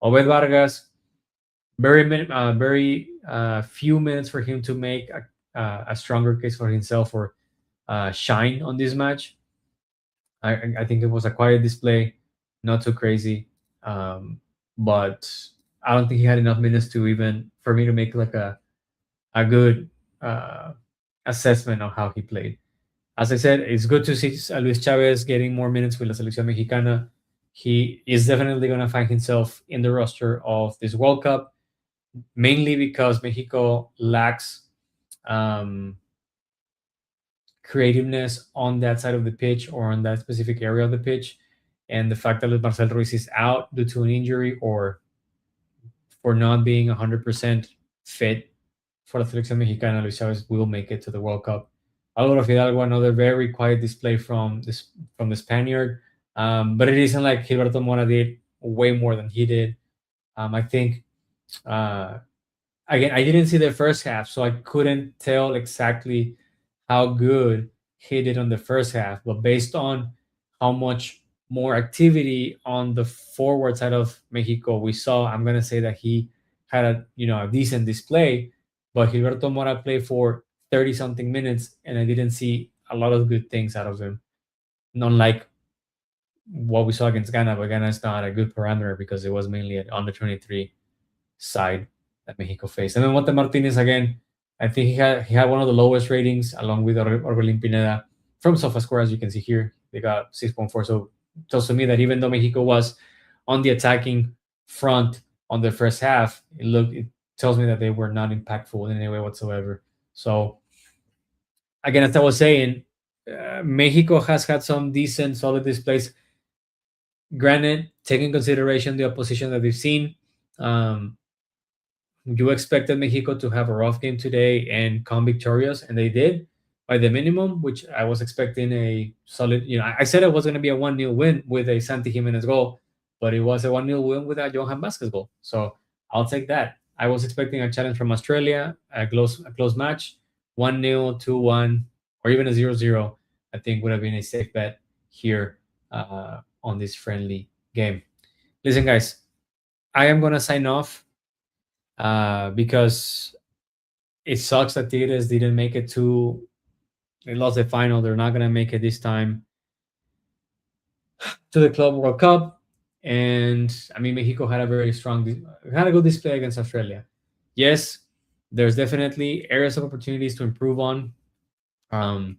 Obed Vargas, very few minutes for him to make a stronger case for himself or shine on this match. I think it was a quiet display, not too crazy, but I don't think he had enough minutes to even for me to make like a good assessment of how he played. As I said, it's good to see Luis Chavez getting more minutes with la selección mexicana. He is definitely going to find himself in the roster of this World Cup, mainly because Mexico lacks um, creativeness on that side of the pitch or on that specific area of the pitch. And the fact that Marcel Ruiz is out due to an injury or for not being 100% fit for la selección mexicana, Luis Chavez will make it to the World Cup. Álvaro Fidalgo, another very quiet display from the Spaniard, but it isn't like Gilberto Mora did way more than he did. I think uh, again, I didn't see the first half, so I couldn't tell exactly how good he did on the first half. But based on how much more activity on the forward side of Mexico we saw, I'm gonna say that he had a decent display. But Gilberto Mora played for 30 something minutes, and I didn't see a lot of good things out of him. Not like what we saw against Ghana, but Ghana is not a good parameter because it was mainly an under 23 side that Mexico faced. And then Monte Martinez again, I think he had one of the lowest ratings along with Orbelin Pineda from SofaScore, as you can see here. They got 6.4. So it tells to me that even though Mexico was on the attacking front on the first half, it tells me that they were not impactful in any way whatsoever. So again, as I was saying, Mexico has had some decent, solid displays. Granted, taking consideration the opposition that we've seen, um, you expected Mexico to have a rough game today and come victorious, and they did by the minimum, which I was expecting a solid. I said it was going to be a 1-0 win with a Santi Jimenez goal, but it was a 1-0 win with a Johan Vasquez goal. So I'll take that. I was expecting a challenge from Australia, a close match, 1-0, 2-1, or even a 0-0. I think would have been a safe bet here on this friendly game. Listen, guys, I am going to sign off because it sucks that Tigres didn't make it to. They lost the final. They're not gonna make it this time to the Club World Cup. And I mean, Mexico had a very had a good display against Australia. Yes, there's definitely areas of opportunities to improve on. Um,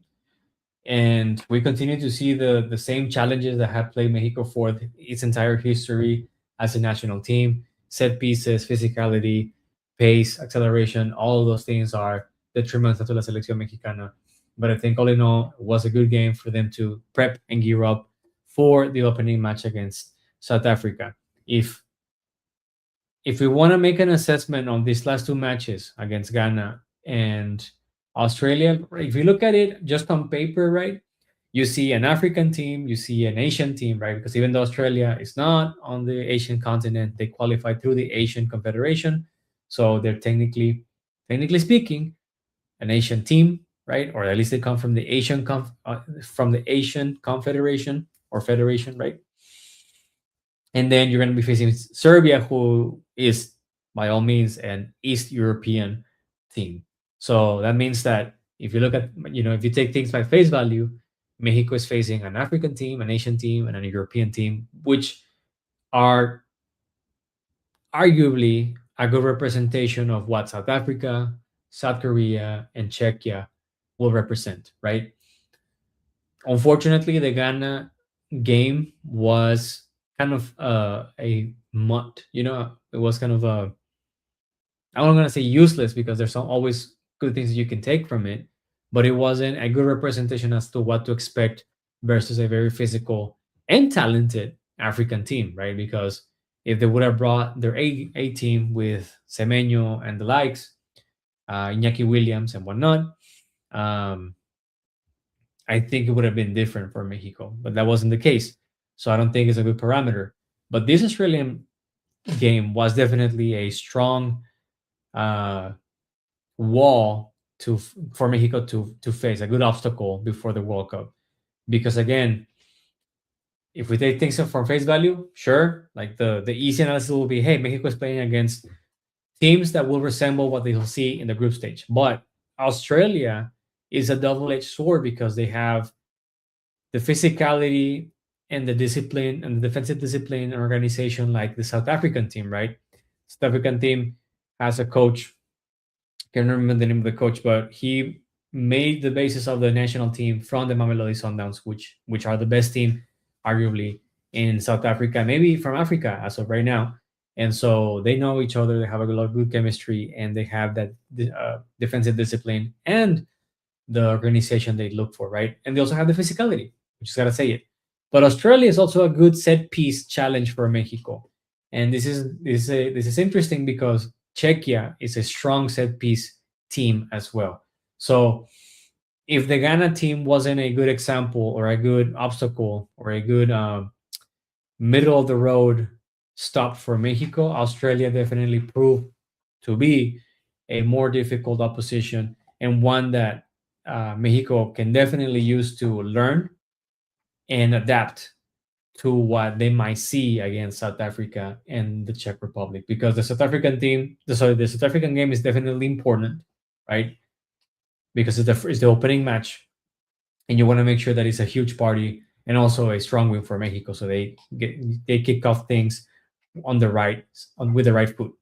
and we continue to see the same challenges that have played Mexico for its entire history as a national team: set pieces, physicality, pace, acceleration. All of those things are detrimental to la selección mexicana. But I think all in all, it was a good game for them to prep and gear up for the opening match against South Africa. If we want to make an assessment on these last two matches against Ghana and Australia, if you look at it just on paper, right, you see an African team, you see an Asian team, right? Because even though Australia is not on the Asian continent, they qualified through the Asian Confederation, so they're technically speaking, an Asian team, right? Or at least they come from the from the Asian Confederation or Federation, right? And then you're going to be facing Serbia, who is by all means an East European team. So that means that if you look at, if you take things by face value, Mexico is facing an African team, an Asian team, and a European team, which are arguably a good representation of what South Africa, South Korea, and Czechia will represent, right? Unfortunately, the Ghana game was kind of a mutt. It was kind of I'm not gonna say useless because there's always good things you can take from it, but it wasn't a good representation as to what to expect versus a very physical and talented African team, right? Because if they would have brought their A team with Semenyo and the likes, Iñaki Williams and whatnot, I think it would have been different for Mexico, but that wasn't the case. So I don't think it's a good parameter. But this Australian game was definitely a strong wall for Mexico to face, a good obstacle before the World Cup. Because again, if we take things from face value, sure, like the easy analysis will be, hey, Mexico is playing against teams that will resemble what they'll see in the group stage. But Australia is a double-edged sword because they have the physicality and the discipline and the defensive discipline and organization like the South African team, right? South African team has a coach. I can't remember the name of the coach, but he made the basis of the national team from the Mamelodi Sundowns, which are the best team, arguably, in South Africa, maybe from Africa as of right now. And so they know each other. They have a lot of good chemistry, and they have that defensive discipline and the organization they look for, right? And they also have the physicality. We just gotta say it. But Australia is also a good set piece challenge for Mexico, and this is interesting because Czechia is a strong set piece team as well. So if the Ghana team wasn't a good example or a good obstacle or a good middle of the road stop for Mexico, Australia definitely proved to be a more difficult opposition and one that Mexico can definitely use to learn and adapt to what they might see against South Africa and the Czech Republic. Because the South African game is definitely important, right? because it's the opening match, and you want to make sure that it's a huge party and also a strong win for Mexico. So they kick off things on the right with the right foot.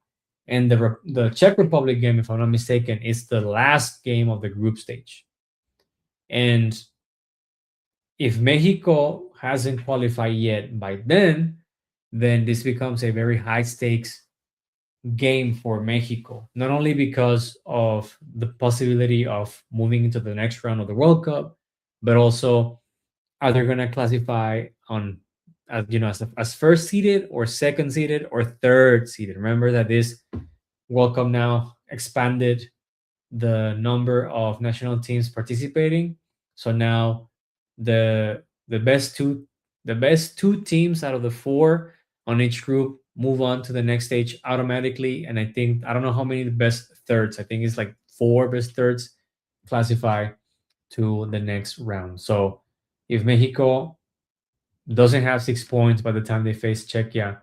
And the Czech Republic game, if I'm not mistaken, is the last game of the group stage. And if Mexico hasn't qualified yet by then this becomes a very high stakes game for Mexico. Not only because of the possibility of moving into the next round of the World Cup, but also are they going to classify on as first seeded or second seeded or third seeded? Remember that this World Cup now expanded the number of national teams participating. So now the best two teams out of the four on each group move on to the next stage automatically. And I think I don't know how many the best thirds. I think it's like four best thirds classify to the next round. So if Mexico doesn't have 6 points by the time they face Czechia,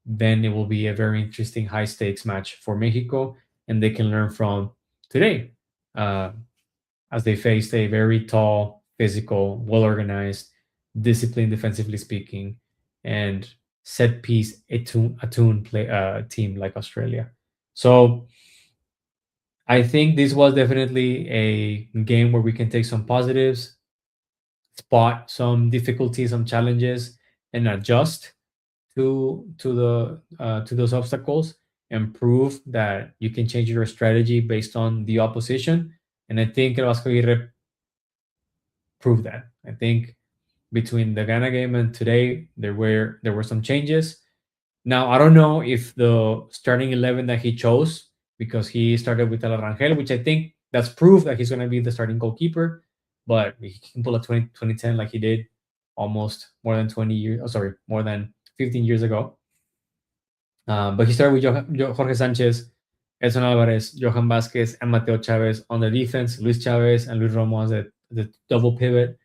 then it will be a very interesting high stakes match for Mexico, and they can learn from today uh, as they faced a very tall, physical, well organized, disciplined defensively speaking, and set piece attuned play team like Australia. So I think this was definitely a game where we can take some positives, spot some difficulties, some challenges, and adjust to those obstacles and prove that you can change your strategy based on the opposition. And I think El Vasco Aguirre proved that. I think between the Ghana game and today, there were some changes. Now I don't know if the starting 11 that he chose, because he started with El Rangel, which I think that's proof that he's going to be the starting goalkeeper. But he can pull a 2010 like he did almost more than 20 years. Oh, sorry, more than 15 years ago. But he started with Jorge Sanchez, Edson Alvarez, Johan Vasquez, and Mateo Chavez on the defense, Luis Chavez and Luis Romo as the double pivot,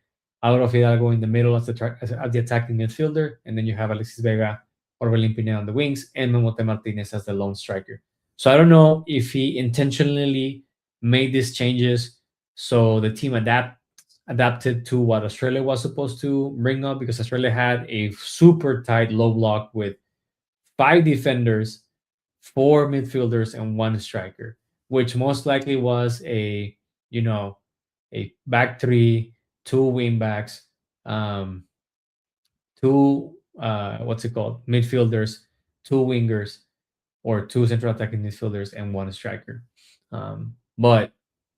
Álvaro Fidalgo in the middle as the attacking midfielder, and then you have Alexis Vega, Orbelín Pineda on the wings, and Memote Martinez as the lone striker. So I don't know if he intentionally made these changes so the team adapted to what Australia was supposed to bring up, because Australia had a super tight low block with five defenders, four midfielders, and one striker, which most likely was you know a back three, two wing backs, two what's it called, midfielders, two wingers, or two central attacking midfielders and one striker. But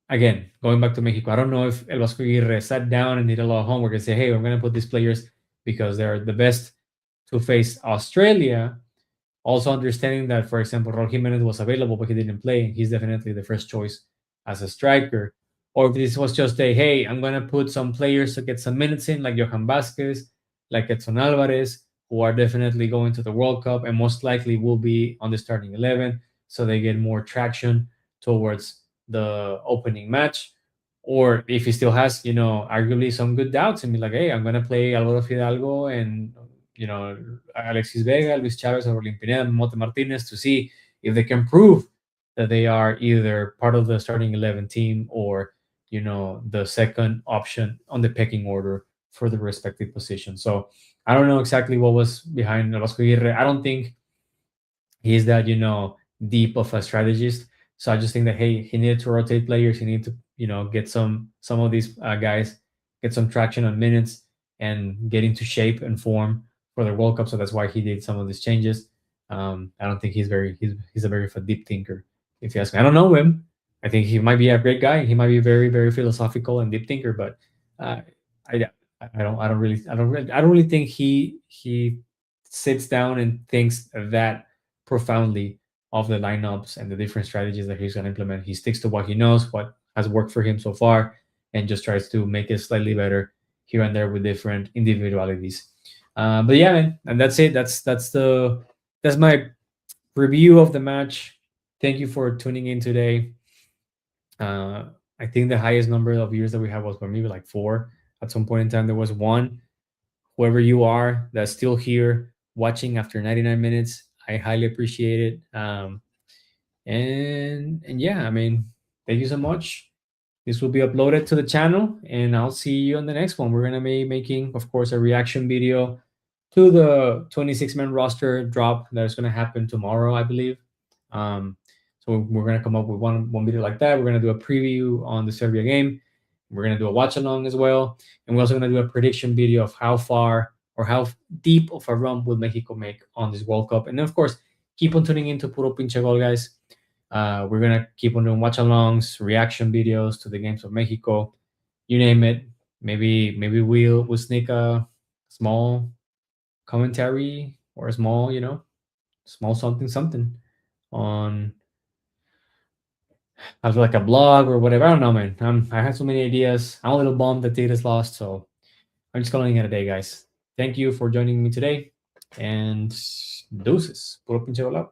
again, going back to Mexico, I don't know if El Vasco Aguirre sat down and did a lot of homework and say, "Hey, I'm going to put these players because they're the best to face Australia." Also understanding that, for example, Raul Jimenez was available, but he didn't play. He's definitely the first choice as a striker. Or if this was just a, hey, I'm going to put some players to get some minutes in, like Johan Vasquez, like Edson Alvarez, who are definitely going to the World Cup and most likely will be on the starting 11. So they get more traction towards the opening match. Or if he still has, arguably some good doubts and be like, hey, I'm going to play Alvaro Fidalgo and Alexis Vega, Luis Chavez, or Orbelín Pineda, Mote Martinez to see if they can prove that they are either part of the starting 11 team or, the second option on the pecking order for the respective position. So I don't know exactly what was behind Vasco Aguirre. I don't think he's that, deep of a strategist. So I just think that, hey, he needed to rotate players. He needed to, get some of these guys, get some traction on minutes and get into shape and form for the World Cup. So that's why he did some of these changes. I don't think he's a very deep thinker. If you ask me, I don't know him. I think he might be a great guy. He might be very very philosophical and deep thinker, but uh, I I don't really think he sits down and thinks that profoundly of the lineups and the different strategies that he's going to implement. He sticks to what he knows, what has worked for him so far, and just tries to make it slightly better here and there with different individualities. But yeah, man, and that's it. That's my review of the match. Thank you for tuning in today. Uh, I think the highest number of viewers that we had was maybe like four. At some point in time, there was one. Whoever you are that's still here watching after 99 minutes, I highly appreciate it. And yeah, I mean, thank you so much. This will be uploaded to the channel, and I'll see you on the next one. We're gonna be making, of course, a reaction video to the 26-man roster drop that is gonna happen tomorrow, I believe. So we're gonna come up with one video like that. We're gonna do a preview on the Serbia game. We're gonna do a watch along as well, and we're also gonna do a prediction video of how far or how deep of a run will Mexico make on this World Cup. And then, of course, keep on tuning into Puro Pinche Gol, guys. We're gonna keep on doing watch-alongs, reaction videos to the games of Mexico, you name it. Maybe we'll sneak a small commentary or a small, small something on as like a blog or whatever. I don't know, man. I have so many ideas. I'm a little bummed that Tigres lost, so I'm just calling it a day, guys. Thank you for joining me today, and deuces. Puro pinche volado.